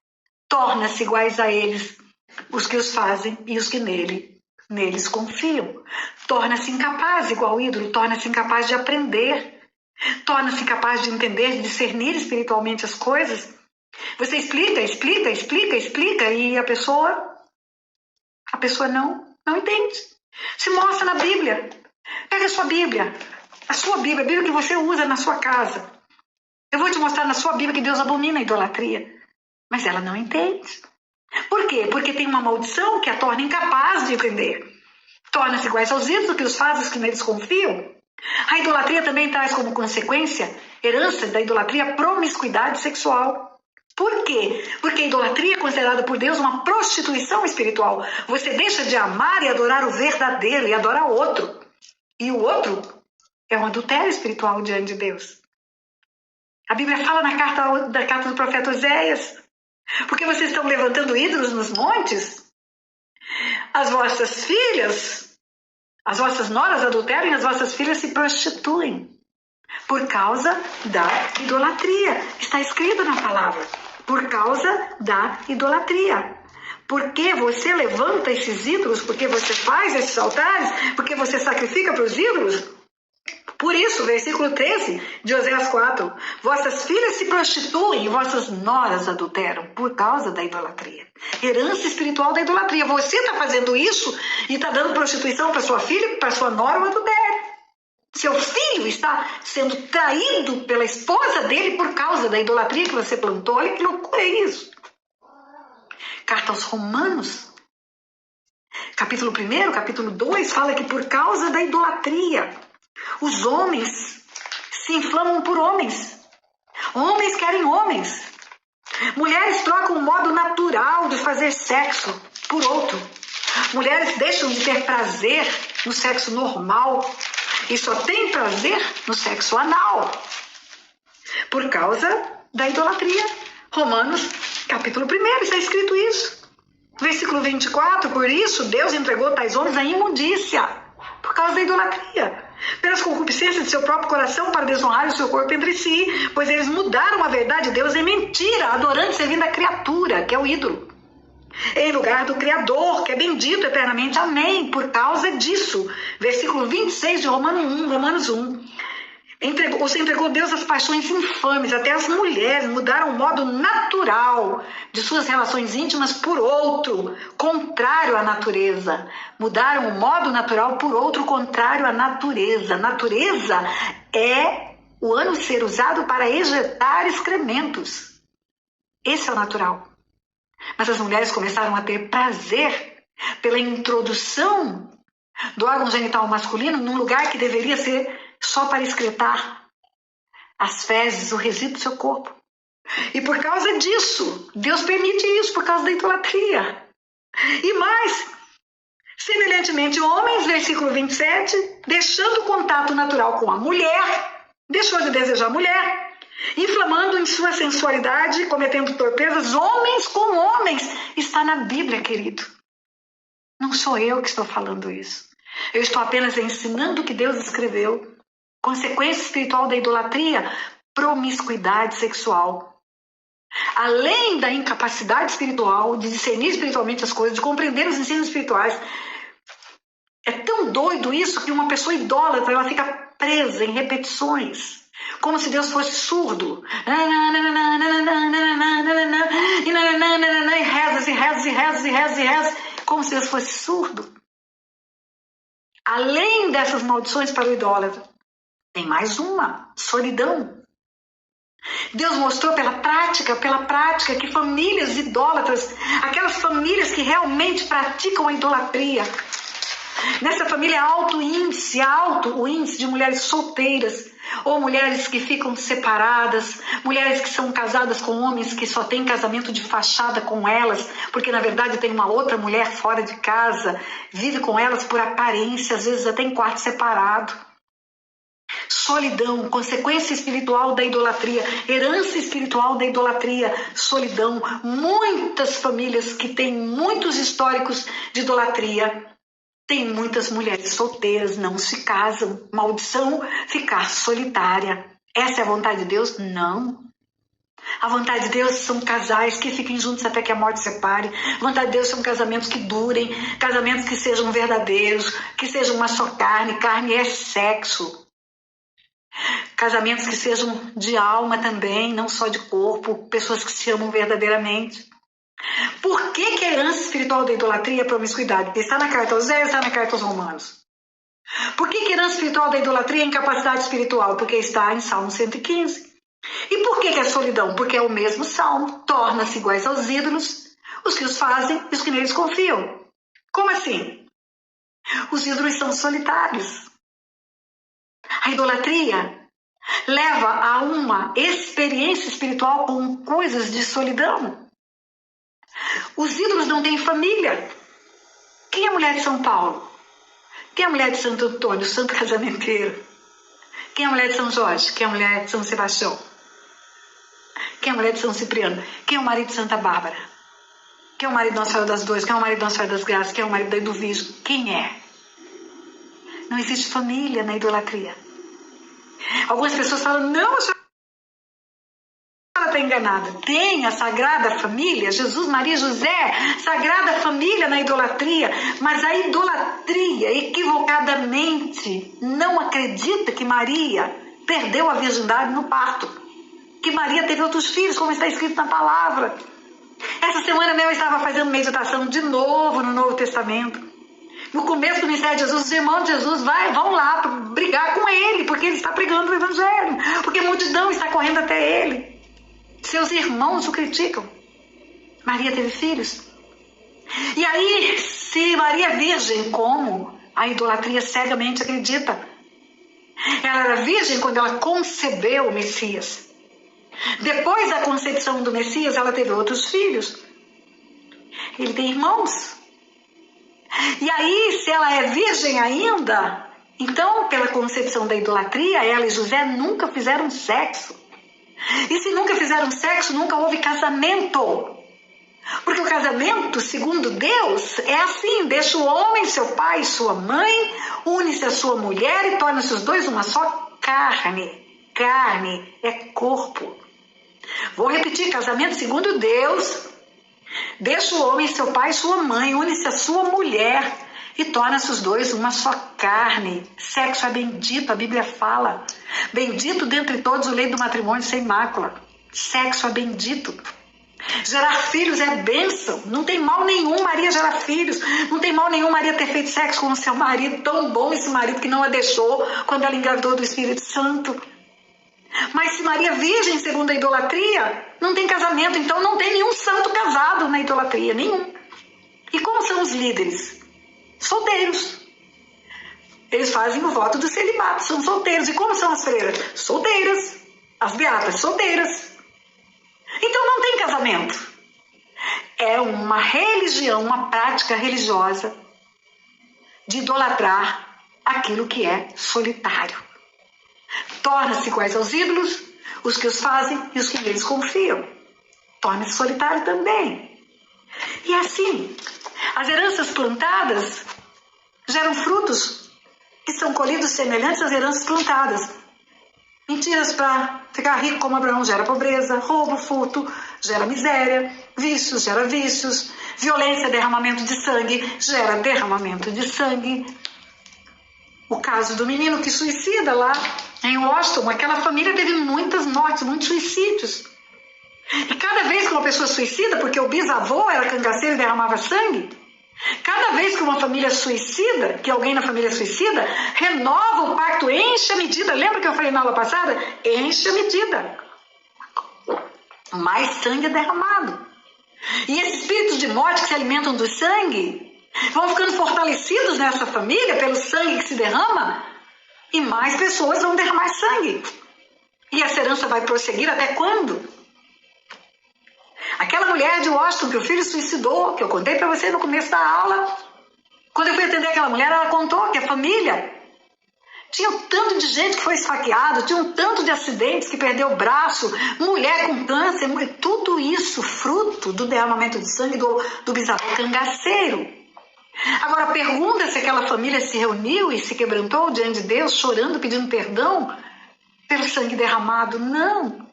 Torna-se iguais a eles os que os fazem e os que neles confiam. Torna-se incapaz, igual ao ídolo, torna-se incapaz de aprender. Torna-se incapaz de entender, de discernir espiritualmente as coisas. Você explica e a pessoa não entende. Se mostra na Bíblia. Pega a sua Bíblia, a Bíblia que você usa na sua casa. Eu vou te mostrar na sua Bíblia que Deus abomina a idolatria. Mas ela não entende. Por quê? Porque tem uma maldição que a torna incapaz de entender. Torna-se iguais aos ídolos que os fazem, os que neles confiam. A idolatria também traz como consequência, herança da idolatria, promiscuidade sexual. Por quê? Porque a idolatria é considerada por Deus uma prostituição espiritual. Você deixa de amar e adorar o verdadeiro e adora outro. E o outro é um adultério espiritual diante de Deus. A Bíblia fala na carta do profeta Oséias: porque vocês estão levantando ídolos nos montes, as vossas filhas, as vossas noras adulteram e as vossas filhas se prostituem por causa da idolatria. Está escrito na palavra. Por causa da idolatria. Porque você levanta esses ídolos, porque você faz esses altares, porque você sacrifica para os ídolos. Por isso, versículo 13 de Oséias 4, vossas filhas se prostituem e vossas noras adulteram por causa da idolatria. Herança espiritual da idolatria. Você está fazendo isso e está dando prostituição para sua filha, para sua nora, o adultério. Seu filho está sendo traído pela esposa dele por causa da idolatria que você plantou. Olha que loucura é isso. Carta aos Romanos, capítulo 1, capítulo 2, fala que por causa da idolatria, os homens se inflamam por homens. Homens querem homens. Mulheres trocam o modo natural de fazer sexo por outro. Mulheres deixam de ter prazer no sexo normal e só tem prazer no sexo anal. Por causa da idolatria. Romanos, capítulo 1, está escrito isso. Versículo 24, por isso Deus entregou tais homens à imundícia, por causa da idolatria, pelas concupiscências de seu próprio coração, para desonrar o seu corpo entre si, pois eles mudaram a verdade de Deus em mentira, adorando e servindo a criatura, que é o ídolo, em lugar do Criador, que é bendito eternamente. Amém. Por causa disso, versículo 26 de Romanos 1. Você entregou Deus às paixões infames, até as mulheres mudaram o modo natural de suas relações íntimas por outro, contrário à natureza. Mudaram o modo natural por outro, contrário à natureza. Natureza é o ânus ser usado para ejetar excrementos. Esse é o natural. Mas as mulheres começaram a ter prazer pela introdução do órgão genital masculino num lugar que deveria ser só para excretar as fezes, o resíduo do seu corpo. E por causa disso, Deus permite isso, por causa da idolatria. E mais, semelhantemente, homens, versículo 27, deixando o contato natural com a mulher, deixou de desejar a mulher, inflamando em sua sensualidade, cometendo torpezas, homens com homens. Está na Bíblia, querido. Não sou eu que estou falando isso. Eu estou apenas ensinando o que Deus escreveu. Consequência espiritual da idolatria, promiscuidade sexual. Além da incapacidade espiritual de discernir espiritualmente as coisas, de compreender os ensinos espirituais, é tão doido isso que uma pessoa idólatra, ela fica presa em repetições, como se Deus fosse surdo. E reza, como se Deus fosse surdo. Além dessas maldições para o idólatra, tem mais uma: solidão. Deus mostrou pela prática, que famílias idólatras, aquelas famílias que realmente praticam a idolatria, nessa família alto o índice de mulheres solteiras, ou mulheres que ficam separadas, mulheres que são casadas com homens que só têm casamento de fachada com elas, porque na verdade tem uma outra mulher fora de casa, vive com elas por aparência, às vezes até em quarto separado. Solidão, consequência espiritual da idolatria, herança espiritual da idolatria, solidão. Muitas famílias que têm muitos históricos de idolatria, tem muitas mulheres solteiras, não se casam. Maldição, ficar solitária. Essa é a vontade de Deus? Não. A vontade de Deus são casais que fiquem juntos até que a morte separe. A vontade de Deus são casamentos que durem, casamentos que sejam verdadeiros, que sejam uma só carne. Carne é sexo. Casamentos que sejam de alma também, não só de corpo, pessoas que se amam verdadeiramente. Por que a herança espiritual da idolatria é promiscuidade? Porque está na carta aos Efésios, está na carta aos Romanos. Por que a herança espiritual da idolatria é incapacidade espiritual? Porque está em Salmo 115. E por que é solidão? Porque é o mesmo Salmo, torna-se iguais aos ídolos, os que os fazem e os que neles confiam. Como assim? Os ídolos são solitários. A idolatria leva a uma experiência espiritual com coisas de solidão. Os ídolos não têm família. Quem é a mulher de São Paulo? Quem é a mulher de Santo Antônio, santo casamenteiro? Quem é a mulher de São Jorge? Quem é a mulher de São Sebastião? Quem é a mulher de São Cipriano? Quem é o marido de Santa Bárbara? Quem é o marido de Nossa Senhora das Dores? Quem é o marido de Nossa Senhora das Graças? Quem é o marido da Eduviso? Quem é? Não existe família na idolatria. Algumas pessoas falam, não, a senhora está enganada. Tem a Sagrada Família, Jesus, Maria, José, Sagrada Família na idolatria, mas a idolatria equivocadamente não acredita que Maria perdeu a virgindade no parto, que Maria teve outros filhos, como está escrito na palavra. Essa semana mesmo eu estava fazendo meditação de novo no Novo Testamento. No começo do ministério de Jesus, os irmãos de Jesus vão lá brigar com ele, porque ele está pregando o evangelho, porque a multidão está correndo até ele. Seus irmãos o criticam. Maria teve filhos. E aí, se Maria é virgem, como a idolatria cegamente acredita? Ela era virgem quando ela concebeu o Messias. Depois da concepção do Messias, ela teve outros filhos. Ele tem irmãos. E aí, se ela é virgem ainda, então, pela concepção da idolatria, ela e José nunca fizeram sexo. E se nunca fizeram sexo, nunca houve casamento. Porque o casamento, segundo Deus, é assim: deixa o homem, seu pai e sua mãe, une-se a sua mulher e torna-se os dois uma só carne. Carne é corpo. Vou repetir: casamento segundo Deus, deixa o homem, seu pai e sua mãe, une-se a sua mulher e torna-se os dois uma só carne. Sexo é bendito, a Bíblia fala. Bendito dentre todos o leito do matrimônio sem mácula. Sexo é bendito. Gerar filhos é bênção. Não tem mal nenhum Maria gerar filhos. Não tem mal nenhum Maria ter feito sexo com o seu marido. Tão bom esse marido que não a deixou quando ela engravidou do Espírito Santo. Mas se Maria virgem segundo a idolatria, não tem casamento. Então não tem nenhum santo casado na idolatria. Nenhum. E como são os líderes? Solteiros. Eles fazem o voto do celibato. São solteiros. E como são as freiras? Solteiras. As beatas, solteiras. Então não tem casamento. É uma religião, uma prática religiosa de idolatrar aquilo que é solitário. Torna-se iguais aos ídolos, os que os fazem e os que neles confiam. Torna-se solitário também. E assim, as heranças plantadas geram frutos que são colhidos semelhantes às heranças plantadas. Mentiras para ficar rico como Abraão gera pobreza, roubo, furto gera miséria, vícios gera vícios, violência, derramamento de sangue gera derramamento de sangue. O caso do menino que suicida lá em Washington, aquela família teve muitas mortes, muitos suicídios. E cada vez que uma pessoa suicida, porque o bisavô era cangaceiro e derramava sangue, cada vez que uma família suicida, que alguém na família suicida, renova o pacto, enche a medida. Lembra que eu falei na aula passada? Enche a medida. Mais sangue é derramado. E esses espíritos de morte que se alimentam do sangue vão ficando fortalecidos nessa família pelo sangue que se derrama, e mais pessoas vão derramar sangue. E essa herança vai prosseguir até quando? Aquela mulher de Washington que o filho suicidou, que eu contei para você no começo da aula, quando eu fui atender aquela mulher, ela contou que a família tinha um tanto de gente que foi esfaqueada, tinha um tanto de acidentes que perdeu o braço, mulher com câncer, tudo isso fruto do derramamento de sangue do bisavô cangaceiro. Agora pergunta se aquela família se reuniu e se quebrantou diante de Deus, chorando, pedindo perdão pelo sangue derramado. Não,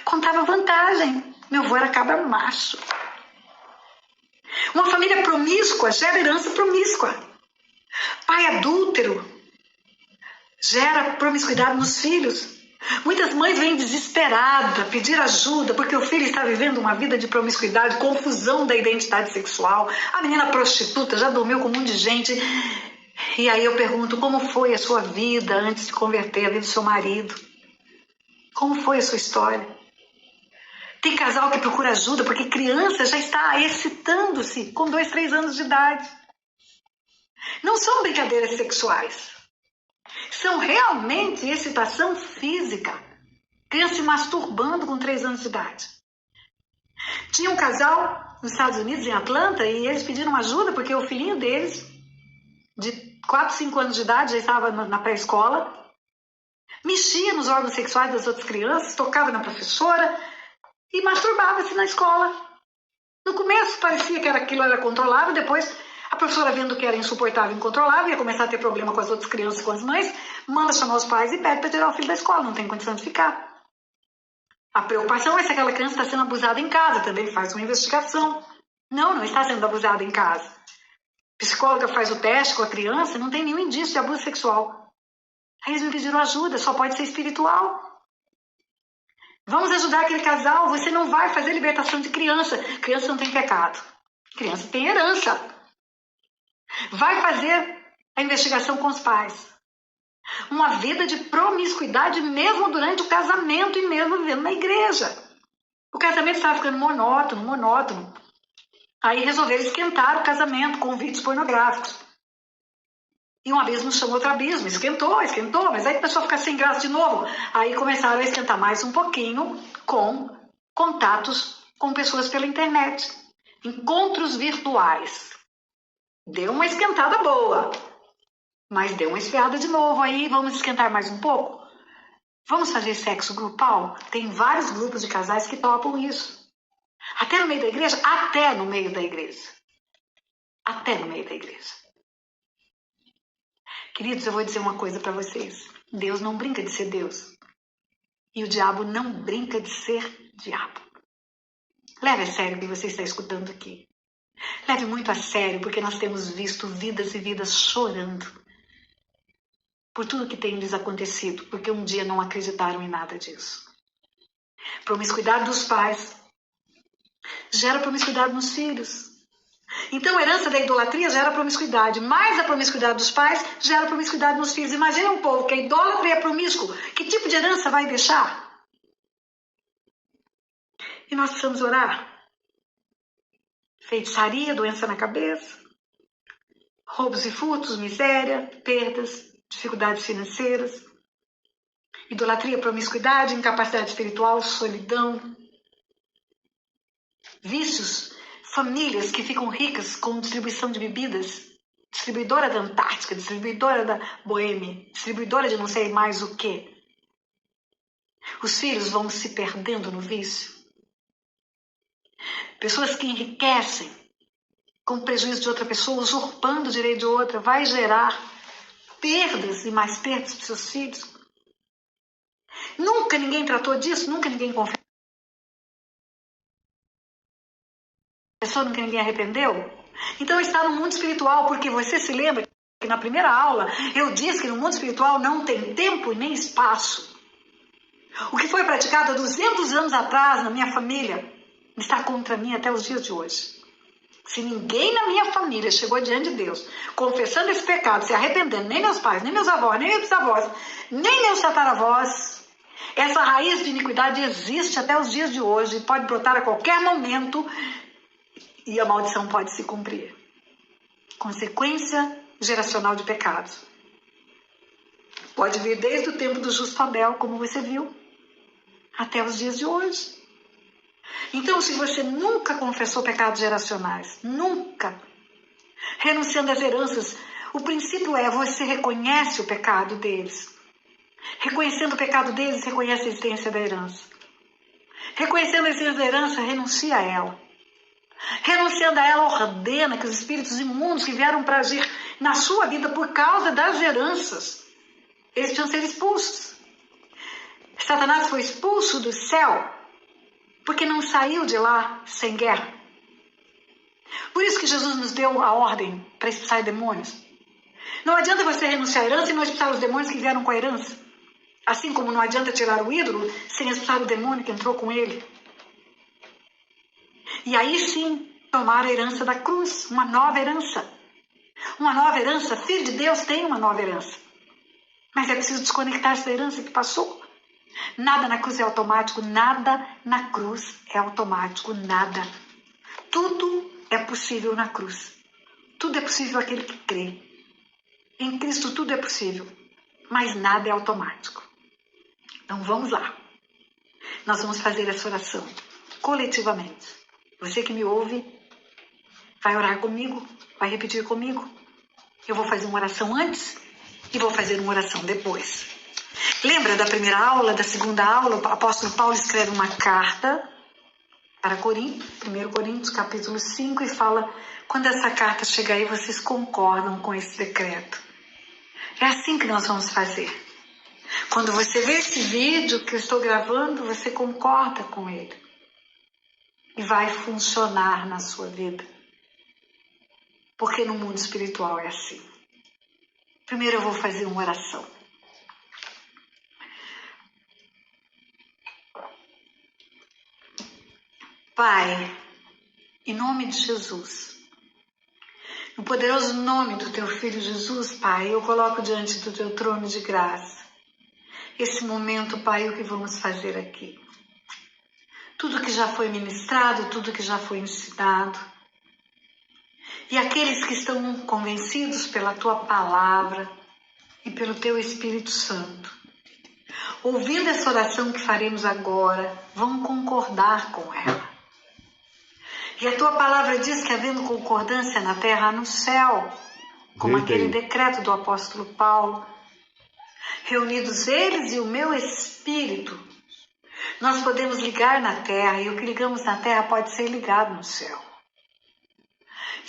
contava vantagem. Meu avô era cabra macho. Uma família promíscua gera herança promíscua. Pai adúltero gera promiscuidade nos filhos. Muitas mães vêm desesperadas pedir ajuda porque o filho está vivendo uma vida de promiscuidade, confusão da identidade sexual. A menina prostituta já dormiu com um monte de gente. E aí eu pergunto, como foi a sua vida antes de converter, a vida do seu marido? Como foi a sua história? Tem casal que procura ajuda porque criança já está excitando-se com 2, 3 anos de idade. Não são brincadeiras sexuais. São realmente excitação física. Criança se masturbando com 3 anos de idade. Tinha um casal nos Estados Unidos, em Atlanta, e eles pediram ajuda porque o filhinho deles, de 4, 5 anos de idade, já estava na pré-escola, mexia nos órgãos sexuais das outras crianças, tocava na professora e masturbava-se na escola. No começo parecia que aquilo era controlável, depois a professora, vendo que era insuportável e incontrolável, ia começar a ter problema com as outras crianças, com as mães, manda chamar os pais e pede para tirar o filho da escola, não tem condição de ficar. A preocupação é se aquela criança está sendo abusada em casa, também faz uma investigação. Não está sendo abusada em casa. A psicóloga faz o teste com a criança, não tem nenhum indício de abuso sexual. Aí eles me pediram ajuda, só pode ser espiritual. Vamos ajudar aquele casal, você não vai fazer libertação de criança. Criança não tem pecado. Criança tem herança. Vai fazer a investigação com os pais. Uma vida de promiscuidade mesmo durante o casamento e mesmo vivendo na igreja. O casamento estava ficando monótono. Aí resolveram esquentar o casamento com vídeos pornográficos. E uma vez nos chamou outro abismo, esquentou, mas aí começou a ficar sem graça de novo. Aí começaram a esquentar mais um pouquinho com contatos com pessoas pela internet. Encontros virtuais. Deu uma esquentada boa, mas deu uma esfriada de novo. Aí vamos esquentar mais um pouco? Vamos fazer sexo grupal? Tem vários grupos de casais que topam isso. Até no meio da igreja? Até no meio da igreja. Até no meio da igreja. Queridos, eu vou dizer uma coisa para vocês. Deus não brinca de ser Deus. E o diabo não brinca de ser diabo. Leve a sério o que você está escutando aqui. Leve muito a sério, porque nós temos visto vidas e vidas chorando por tudo que tem lhes acontecido, porque um dia não acreditaram em nada disso. Promiscuidade dos pais gera promiscuidade nos filhos. Então, a herança da idolatria gera promiscuidade, mas a promiscuidade dos pais gera promiscuidade nos filhos. Imagina um povo que é idólatra e é promíscuo. Que tipo de herança vai deixar? E nós precisamos orar. Feitiçaria, doença na cabeça, roubos e furtos, miséria, perdas, dificuldades financeiras, idolatria, promiscuidade, incapacidade espiritual, solidão, vícios, famílias que ficam ricas com distribuição de bebidas, distribuidora da Antártica, distribuidora da Boêmia, distribuidora de não sei mais o quê. Os filhos vão se perdendo no vício. Pessoas que enriquecem com prejuízo de outra pessoa, usurpando o direito de outra, vai gerar perdas e mais perdas para os seus filhos. Nunca ninguém tratou disso, nunca ninguém confessou, nunca ninguém arrependeu. Então está no mundo espiritual, porque você se lembra que na primeira aula eu disse que no mundo espiritual não tem tempo e nem espaço. O que foi praticado há 200 anos atrás na minha família está contra mim até os dias de hoje. Se ninguém na minha família chegou diante de Deus, confessando esse pecado, se arrependendo, nem meus pais, nem meus avós, nem meus bisavós, nem meus tataravós, essa raiz de iniquidade existe até os dias de hoje, pode brotar a qualquer momento e a maldição pode se cumprir. Consequência geracional de pecados. Pode vir desde o tempo do justo Abel, como você viu, até os dias de hoje. Então, se você nunca confessou pecados geracionais, nunca, renunciando às heranças, o princípio é você reconhece o pecado deles. Reconhecendo o pecado deles, reconhece a existência da herança. Reconhecendo a existência da herança, renuncia a ela. Renunciando a ela, ordena que os espíritos imundos que vieram para agir na sua vida por causa das heranças, eles tinham que ser expulsos. Satanás foi expulso do céu porque não saiu de lá sem guerra. Por isso que Jesus nos deu a ordem para expulsar demônios. Não adianta você renunciar à herança e não expulsar os demônios que vieram com a herança. Assim como não adianta tirar o ídolo sem expulsar o demônio que entrou com ele. E aí sim, tomar a herança da cruz, uma nova herança. Uma nova herança, filho de Deus tem uma nova herança. Mas é preciso desconectar-se da herança que passou. Nada na cruz é automático, nada na cruz é automático, nada. Tudo é possível na cruz. Tudo é possível àquele que crê. Em Cristo tudo é possível, mas nada é automático. Então vamos lá. Nós vamos fazer essa oração coletivamente. Você que me ouve, vai orar comigo, vai repetir comigo. Eu vou fazer uma oração antes e vou fazer uma oração depois. Lembra da primeira aula, da segunda aula? O apóstolo Paulo escreve uma carta para Corinto, 1 Coríntios, capítulo 5, e fala, quando essa carta chegar aí, vocês concordam com esse decreto. É assim que nós vamos fazer. Quando você vê esse vídeo que eu estou gravando, você concorda com ele. E vai funcionar na sua vida. Porque no mundo espiritual é assim. Primeiro eu vou fazer uma oração. Pai, em nome de Jesus, no poderoso nome do teu Filho Jesus, Pai, eu coloco diante do teu trono de graça esse momento, Pai, o que vamos fazer aqui. Tudo que já foi ministrado, tudo que já foi ensinado. E aqueles que estão convencidos pela tua palavra e pelo teu Espírito Santo, ouvindo essa oração que faremos agora, vão concordar com ela. E a tua palavra diz que havendo concordância na terra, há no céu, como aquele decreto do apóstolo Paulo, reunidos eles e o meu Espírito, nós podemos ligar na terra, e o que ligamos na terra pode ser ligado no céu.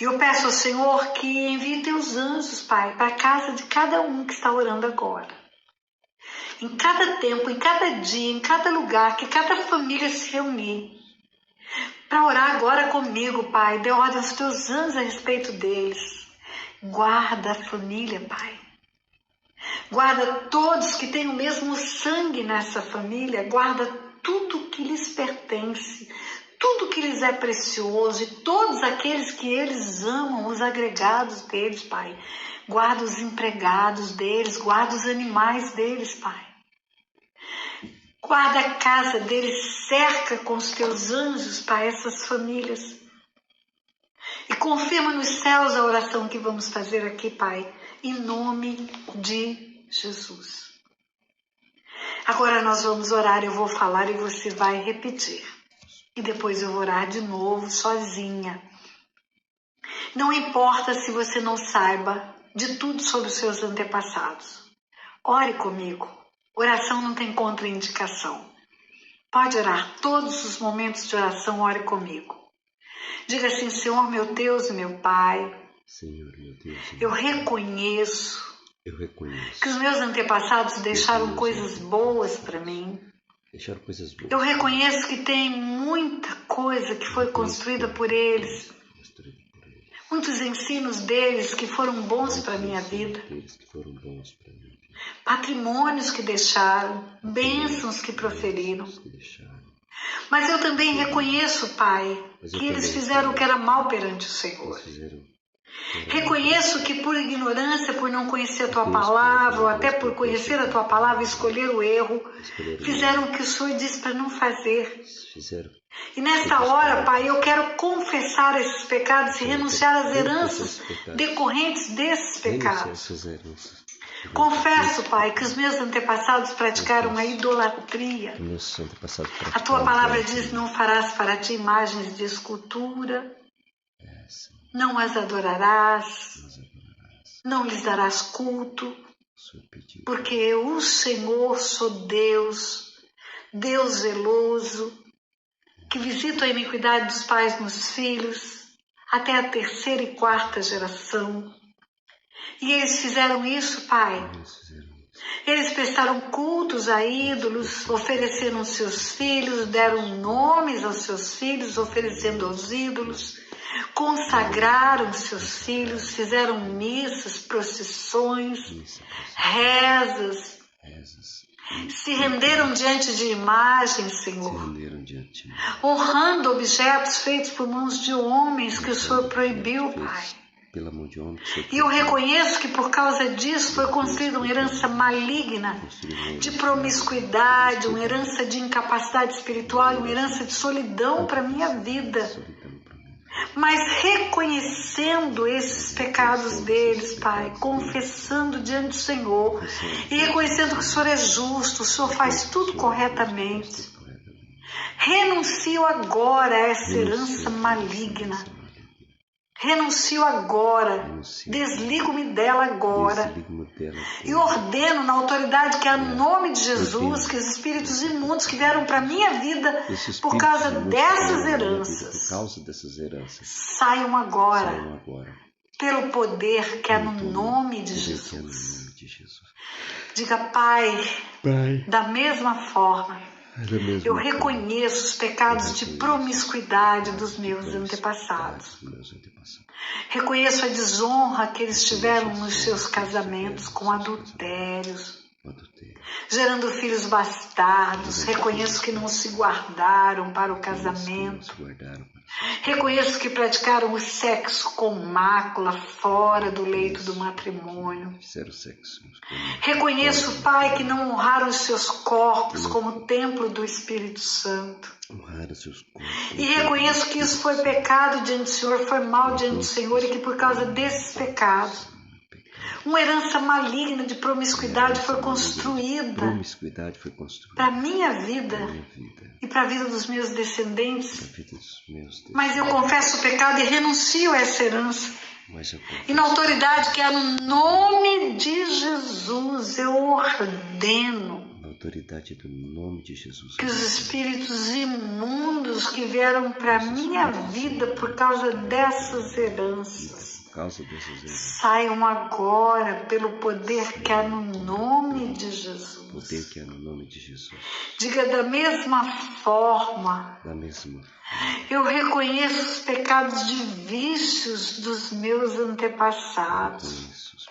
E eu peço ao Senhor que envie teus anjos, Pai, para a casa de cada um que está orando agora. Em cada tempo, em cada dia, em cada lugar, que cada família se reunir, para orar agora comigo, Pai. Dê ordem aos teus anjos a respeito deles. Guarda a família, Pai. Guarda todos que têm o mesmo sangue nessa família. Guarda tudo que lhes pertence, tudo que lhes é precioso e todos aqueles que eles amam, os agregados deles, Pai. Guarda os empregados deles, guarda os animais deles, Pai. Guarda a casa deles, cerca com os teus anjos, Pai, essas famílias. E confirma nos céus a oração que vamos fazer aqui, Pai, em nome de Jesus. Agora nós vamos orar, eu vou falar e você vai repetir. E depois eu vou orar de novo, sozinha. Não importa se você não saiba de tudo sobre os seus antepassados. Ore comigo. Oração não tem contraindicação. Pode orar. Todos os momentos de oração, ore comigo. Diga assim, Senhor, meu Deus e meu Pai, Senhor, meu Deus, eu reconheço Eu reconheço. Que os meus antepassados deixaram coisas boas para mim. Deixaram coisas boas. Eu reconheço que tem muita coisa que foi construída por eles. Muitos ensinos deles que foram bons para a minha vida. Patrimônios que deixaram, bênçãos que proferiram. Mas eu também reconheço, Pai, que eles fizeram o que era mal perante o Senhor. Reconheço que por ignorância, por não conhecer a Tua Palavra, ou até por conhecer a Tua Palavra e escolher o erro, fizeram o que o Senhor disse para não fazer. E nessa hora, Pai, eu quero confessar esses pecados e renunciar às heranças decorrentes desses pecados. Confesso, Pai, que os meus antepassados praticaram a idolatria. A Tua Palavra diz: não farás para ti imagens de escultura, não as adorarás, não lhes darás culto, porque eu, o Senhor, sou Deus, Deus zeloso, que visita a iniquidade dos pais nos filhos, até a 3ª e 4ª geração. E eles fizeram isso, Pai. Eles prestaram cultos a ídolos, ofereceram seus filhos, deram nomes aos seus filhos, oferecendo aos ídolos, consagraram seus filhos, fizeram missas, procissões, rezas, se renderam diante de imagens, Senhor, honrando objetos feitos por mãos de homens que o Senhor proibiu, Pai. E eu reconheço que por causa disso foi construída uma herança maligna de promiscuidade, uma herança de incapacidade espiritual, uma herança de solidão para a minha vida. Mas reconhecendo esses pecados deles, Pai, confessando diante do Senhor e reconhecendo que o Senhor é justo, o Senhor faz tudo corretamente, renuncio agora a essa herança maligna. Renuncio agora, desligo-me dela agora e ordeno na autoridade que há no nome de Jesus que os espíritos imundos que vieram para a minha vida por causa dessas heranças saiam agora pelo poder que há no nome de Jesus. Diga: Pai, da mesma forma, eu reconheço os pecados de promiscuidade dos meus antepassados. Reconheço a desonra que eles tiveram nos seus casamentos com adultérios, gerando filhos bastardos. Reconheço que não se guardaram para o casamento. Reconheço que praticaram o sexo com mácula fora do leito do matrimônio. Reconheço, Pai, que não honraram os seus corpos como templo do Espírito Santo. E reconheço que isso foi pecado diante do Senhor, foi mal diante do Senhor, e que por causa desses pecados uma herança maligna de promiscuidade foi construída para a minha vida e para a vida dos meus descendentes. Mas eu confesso o pecado e renuncio a essa herança. E na autoridade que há no nome de Jesus, eu ordeno que os espíritos imundos que vieram para a minha vida por causa dessas heranças saiam agora pelo poder que há no nome de Jesus. Diga: da mesma forma, eu reconheço os pecados de vícios dos meus antepassados,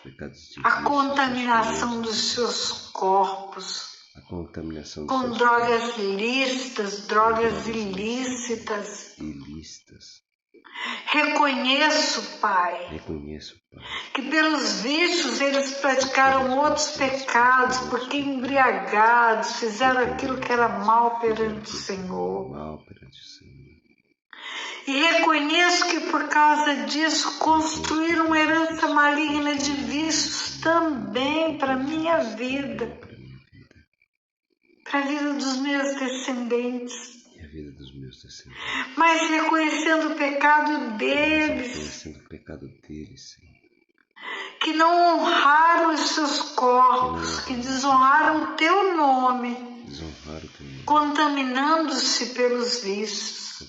a contaminação dos seus corpos com drogas lícitas, drogas ilícitas. Reconheço, Pai, que pelos vícios eles praticaram outros pecados, porque embriagados fizeram aquilo que era mal perante o Senhor. E reconheço que por causa disso construíram uma herança maligna de vícios também para a minha vida, para a vida dos meus descendentes. Mas reconhecendo o pecado deles, que não honraram os seus corpos, que desonraram o teu nome, contaminando-se pelos vícios.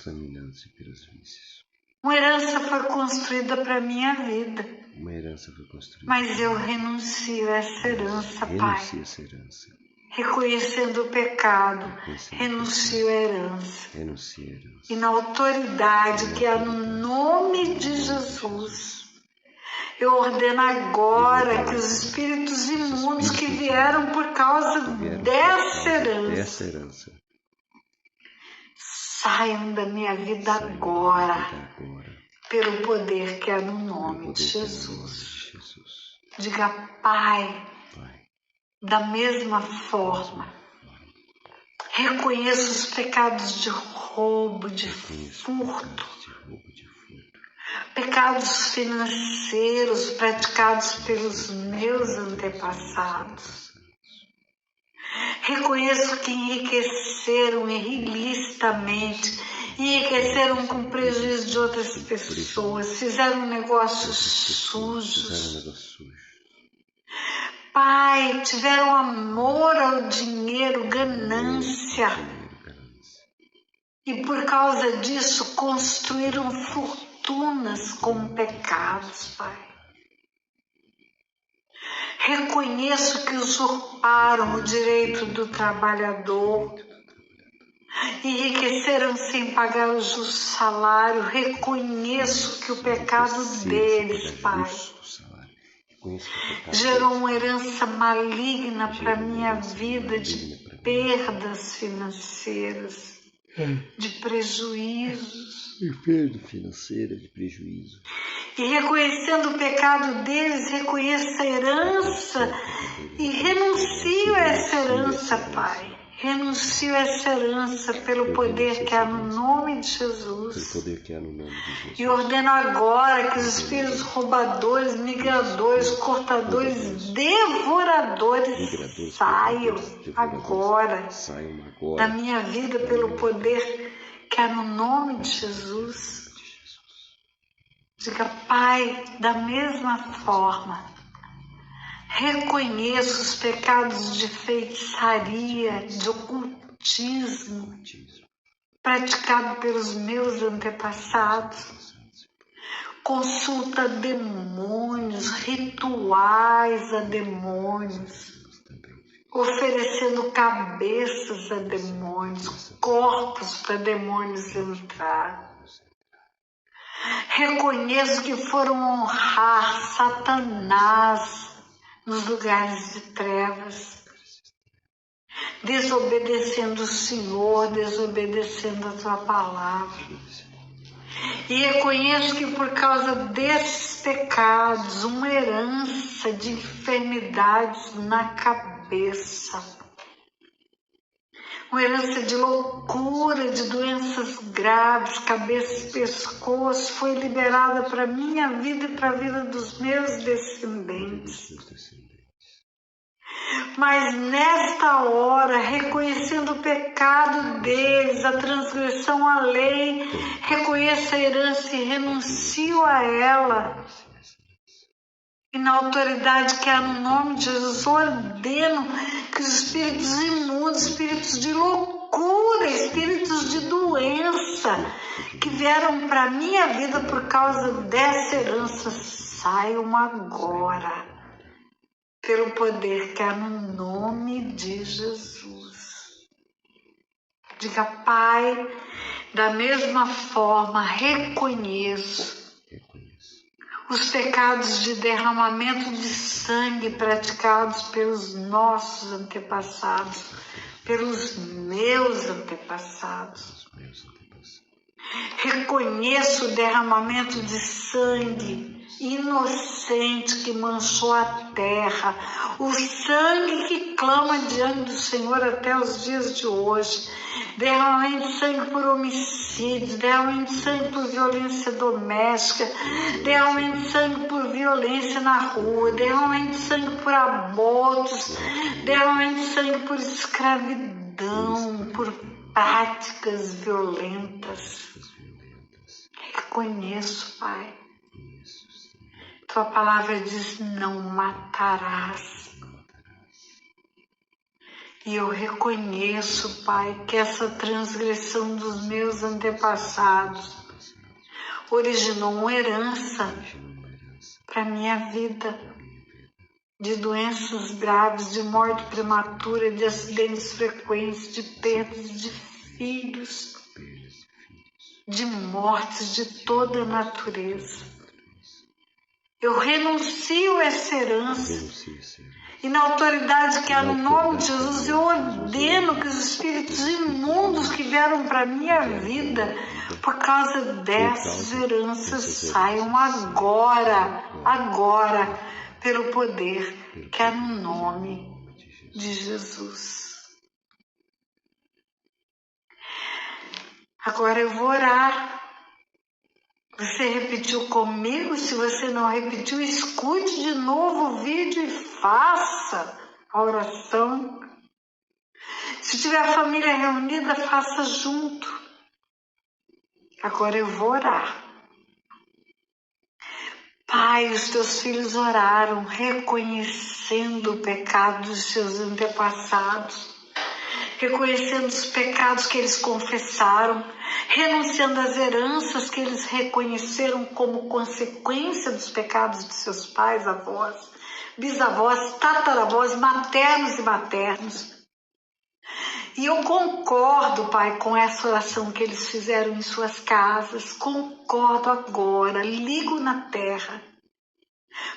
Uma herança foi construída para a minha vida. Uma herança foi construída. Mas eu renuncio a essa herança, Pai. Renuncio a essa herança. Reconhecendo o pecado, renuncio a herança. Renuncio a herança. E na autoridade que há no nome de Jesus, eu ordeno agora que os espíritos imundos que vieram por causa dessa herança saiam da minha vida agora, pelo poder que há no nome de Jesus. Diga, Pai, da mesma forma, reconheço os pecados de roubo, de furto, pecados financeiros praticados pelos meus antepassados. Reconheço que enriqueceram ilicitamente, enriqueceram com prejuízo de outras pessoas, fizeram negócios sujos. Pai, tiveram amor ao dinheiro, ganância. E por causa disso construíram fortunas com pecados, Pai. Reconheço que usurparam o direito do trabalhador, enriqueceram sem pagar o justo salário. Reconheço que o pecado deles, Pai, gerou uma herança maligna para a minha vida de perdas financeiras, de prejuízos. De perda financeira, de prejuízo. E reconhecendo o pecado deles, reconheço a herança e renuncio a essa herança, Pai. Renuncio a essa herança pelo poder que há no nome de Jesus. E ordeno agora que os espíritos roubadores, migradores, cortadores, devoradores saiam agora da minha vida pelo poder que há no nome de Jesus. Diga, Pai, da mesma forma, reconheço os pecados de feitiçaria, de ocultismo, praticado pelos meus antepassados. Consulta a demônios, rituais a demônios, oferecendo cabeças a demônios, corpos para demônios entrar. Reconheço que foram honrar Satanás nos lugares de trevas, desobedecendo o Senhor, desobedecendo a Tua palavra. E reconheço que por causa desses pecados, uma herança de enfermidades na cabeça, uma herança de loucura, de doenças graves, cabeça e pescoço, foi liberada para a minha vida e para a vida dos meus descendentes. Mas nesta hora, reconhecendo o pecado deles, a transgressão à lei, reconheço a herança e renuncio a ela. E na autoridade que há no nome de Jesus, ordeno que os espíritos imundos, espíritos de loucura, espíritos de doença, que vieram para a minha vida por causa dessa herança, saiam agora, pelo poder que há no nome de Jesus. Diga, Pai, da mesma forma, reconheço os pecados de derramamento de sangue praticados pelos nossos antepassados, pelos meus antepassados. Reconheço o derramamento de sangue inocente que manchou a terra, o sangue que clama diante do Senhor até os dias de hoje. Derramamento de sangue por homicídios, derramamento de sangue por violência doméstica, derramamento de sangue por violência na rua, derramamento de sangue por abortos, derramamento de sangue por escravidão, por práticas violentas. Reconheço, Pai. Tua palavra diz, não matarás. E eu reconheço, Pai, que essa transgressão dos meus antepassados originou uma herança para minha vida, de doenças graves, de morte prematura, de acidentes frequentes, de perdas de filhos, de mortes de toda natureza. Eu renuncio a essa herança. E na autoridade que há no nome de Jesus, eu ordeno que os espíritos imundos que vieram para a minha vida, por causa dessas heranças, saiam agora, pelo poder que há no nome de Jesus. Agora eu vou orar. Você repetiu comigo? Se você não repetiu, escute de novo o vídeo e faça a oração. Se tiver a família reunida, faça junto. Agora eu vou orar. Pai, os teus filhos oraram, reconhecendo o pecado dos seus antepassados, reconhecendo os pecados que eles confessaram, renunciando às heranças que eles reconheceram como consequência dos pecados de seus pais, avós, bisavós, tataravós, maternos e maternos. E eu concordo, Pai, com essa oração que eles fizeram em suas casas, concordo agora, ligo na terra,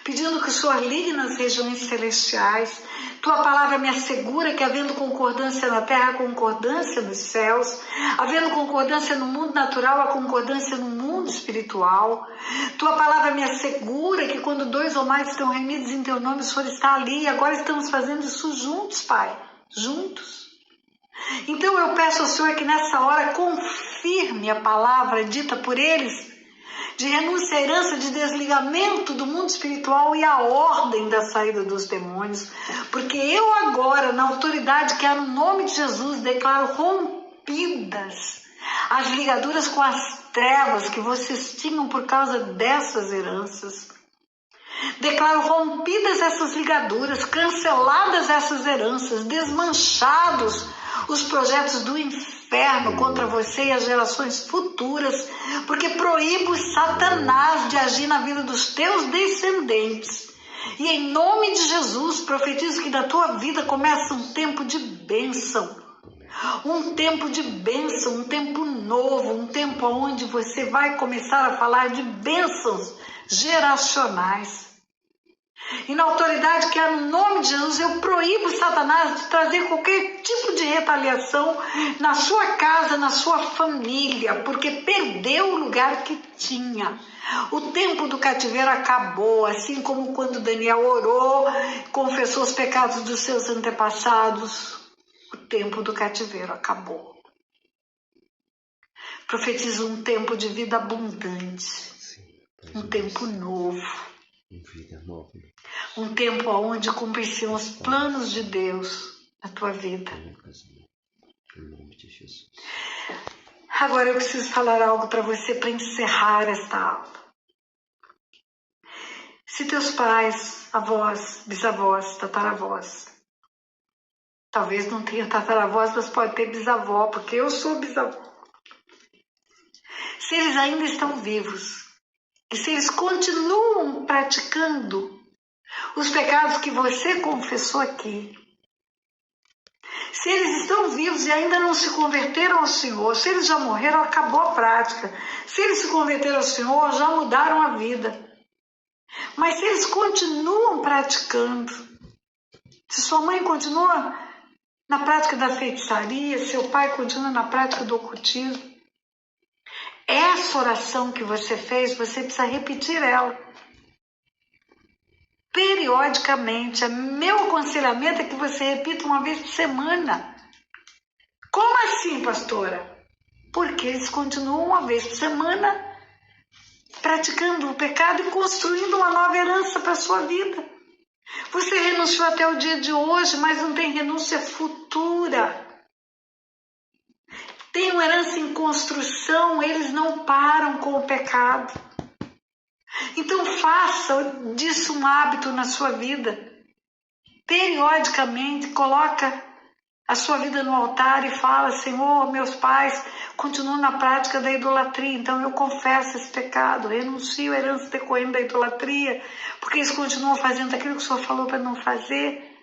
pedindo que o Senhor ligue nas regiões celestiais. Tua palavra me assegura que, havendo concordância na terra, há concordância nos céus. Havendo concordância no mundo natural, há concordância no mundo espiritual. Tua palavra me assegura que, quando 2 ou mais estão reunidos em teu nome, o Senhor está ali. E agora estamos fazendo isso juntos, Pai. Juntos. Então eu peço ao Senhor que nessa hora confirme a palavra dita por eles, de renúncia à herança, de desligamento do mundo espiritual e a ordem da saída dos demônios, porque eu agora, na autoridade que há no nome de Jesus, declaro rompidas as ligaduras com as trevas que vocês tinham por causa dessas heranças. Declaro rompidas essas ligaduras, canceladas essas heranças, desmanchados os projetos do inferno contra você e as gerações futuras, porque proíbo Satanás de agir na vida dos teus descendentes. E em nome de Jesus, profetizo que na tua vida começa um tempo de bênção. Um tempo de bênção, um tempo novo, um tempo onde você vai começar a falar de bênçãos geracionais. E na autoridade que há no nome de Jesus, eu proíbo Satanás de trazer qualquer tipo de retaliação na sua casa, na sua família, porque perdeu o lugar que tinha. O tempo do cativeiro acabou, assim como quando Daniel orou, confessou os pecados dos seus antepassados. O tempo do cativeiro acabou. Profetizo um tempo de vida abundante, um tempo novo. Um tempo onde cumprir-se os planos de Deus na tua vida. Agora eu preciso falar algo para você para encerrar esta aula. Se teus pais, avós, bisavós, tataravós, talvez não tenha tataravós, mas pode ter bisavó, porque eu sou bisavó. Se eles ainda estão vivos, e se eles continuam praticando os pecados que você confessou aqui, se eles estão vivos e ainda não se converteram ao Senhor, se eles já morreram, acabou a prática. Se eles se converteram ao Senhor, já mudaram a vida. Mas se eles continuam praticando, se sua mãe continua na prática da feitiçaria, seu pai continua na prática do ocultismo, essa oração que você fez, você precisa repetir ela periodicamente. Meu aconselhamento é que você repita uma vez por semana. Como assim, pastora? Porque eles continuam uma vez por semana praticando o pecado e construindo uma nova herança para a sua vida. Você renunciou até o dia de hoje, mas não tem renúncia futura. Tem uma herança em construção, eles não param com o pecado. Então faça disso um hábito na sua vida. Periodicamente coloca a sua vida no altar e fala: Senhor, meus pais continuam na prática da idolatria, então eu confesso esse pecado, renuncio a herança decorrente da idolatria, porque eles continuam fazendo aquilo que o Senhor falou para não fazer,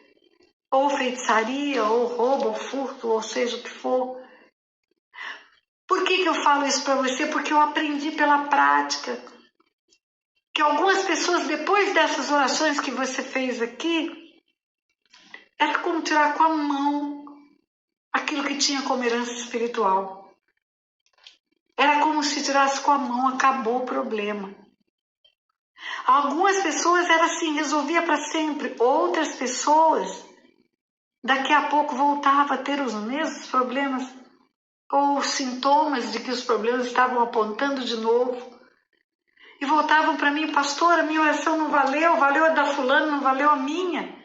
ou feitiçaria, ou roubo, ou furto, ou seja o que for. Por que eu falo isso para você? Porque eu aprendi pela prática que algumas pessoas, depois dessas orações que você fez aqui, era como tirar com a mão aquilo que tinha como herança espiritual. Era como se tirasse com a mão, acabou o problema. Algumas pessoas era assim, resolvia para sempre. Outras pessoas, daqui a pouco voltava a ter os mesmos problemas ou sintomas de que os problemas estavam apontando de novo. E voltavam para mim: pastora, minha oração não valeu, valeu a da fulana, não valeu a minha.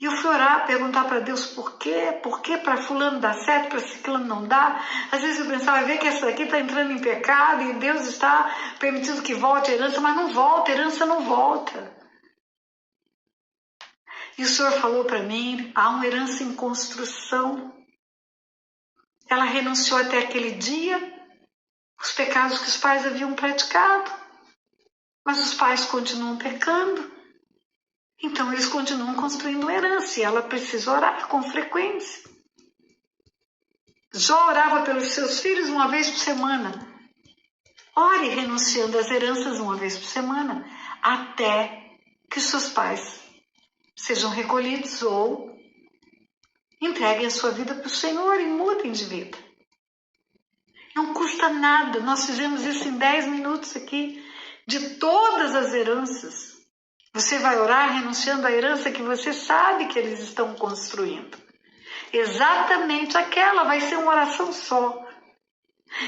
E eu fui orar, perguntar para Deus por quê? Por que para fulano dá certo, para ciclano não dá? Às vezes eu pensava, ver que essa daqui está entrando em pecado e Deus está permitindo que volte a herança, mas não volta, a herança não volta. E o Senhor falou para mim: há uma herança em construção. Ela renunciou até aquele dia os pecados que os pais haviam praticado, mas os pais continuam pecando. Então eles continuam construindo herança e ela precisa orar com frequência. Jó orava pelos seus filhos uma vez por semana. Ore renunciando às heranças uma vez por semana, até que os seus pais sejam recolhidos ou entreguem a sua vida para o Senhor e mudem de vida. Não custa nada, nós fizemos isso em 10 minutos aqui, de todas as heranças. Você vai orar renunciando à herança que você sabe que eles estão construindo. Exatamente aquela, vai ser uma oração só.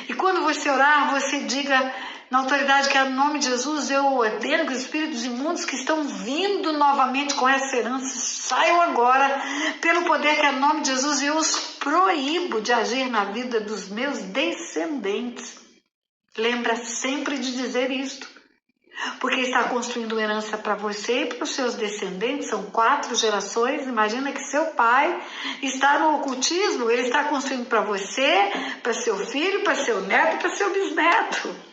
E quando você orar, você diga na autoridade que é no nome de Jesus, eu ordeno que os espíritos imundos que estão vindo novamente com essa herança saiam agora, pelo poder que é no nome de Jesus, e eu os proíbo de agir na vida dos meus descendentes. Lembra sempre de dizer isto. Porque está construindo herança para você e para os seus descendentes, são 4 gerações. Imagina que seu pai está no ocultismo, ele está construindo para você, para seu filho, para seu neto e para seu bisneto.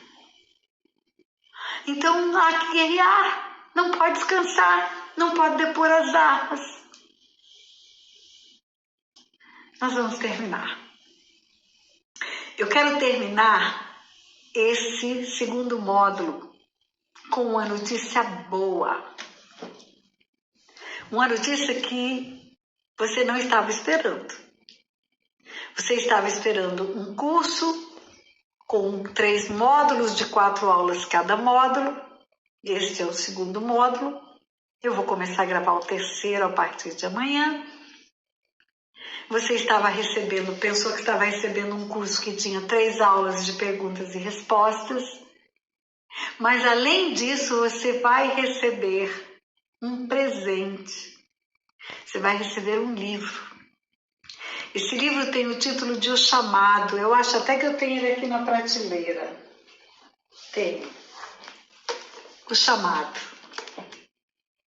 Então há que guerrear, não pode descansar, não pode depor as armas. Nós vamos terminar. Eu quero terminar esse segundo módulo com uma notícia boa. Uma notícia que você não estava esperando. Você estava esperando um curso com 3 módulos de 4 aulas cada módulo. Este é o segundo módulo. Eu vou começar a gravar o terceiro a partir de amanhã. Você estava recebendo, pensou que estava recebendo um curso que tinha 3 aulas de perguntas e respostas. Mas além disso, você vai receber um presente. Você vai receber um livro. Esse livro tem o título de O Chamado. Eu acho até que eu tenho ele aqui na prateleira. Tem. O Chamado.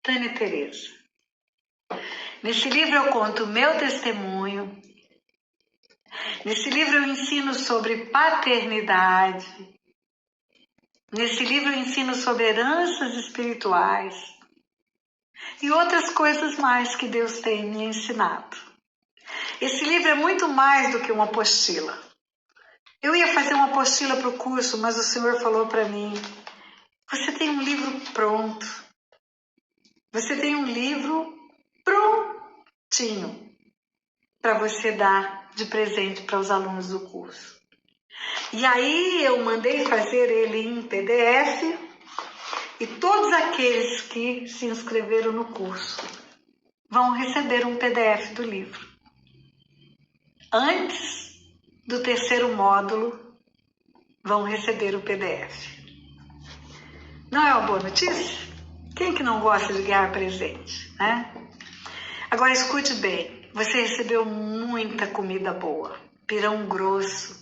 Tânia Tereza. Nesse livro eu conto o meu testemunho. Nesse livro eu ensino sobre paternidade. Nesse livro eu ensino sobre heranças espirituais e outras coisas mais que Deus tem me ensinado. Esse livro é muito mais do que uma apostila. Eu ia fazer uma apostila para o curso, mas o Senhor falou para mim: você tem um livro pronto. Você tem um livro prontinho para você dar de presente para os alunos do curso. E aí eu mandei fazer ele em PDF e todos aqueles que se inscreveram no curso vão receber um PDF do livro. Antes do terceiro módulo, vão receber o PDF. Não é uma boa notícia? Quem que não gosta de ganhar presente, né? Agora escute bem, você recebeu muita comida boa, pirão grosso,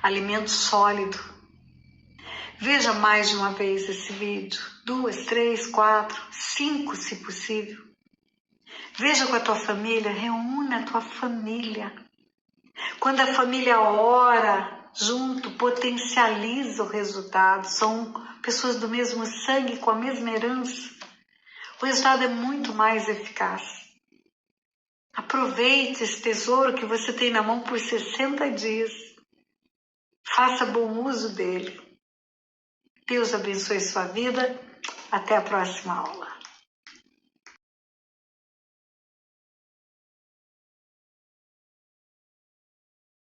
alimento sólido. Veja mais de uma vez esse vídeo, 2, 3, 4, 5 se possível. Veja com a tua família, reúne a tua família. Quando a família ora junto, potencializa o resultado. São pessoas do mesmo sangue, com a mesma herança. O resultado é muito mais eficaz. Aproveite esse tesouro que você tem na mão por 60 dias. Faça bom uso dele. Deus abençoe sua vida. Até a próxima aula.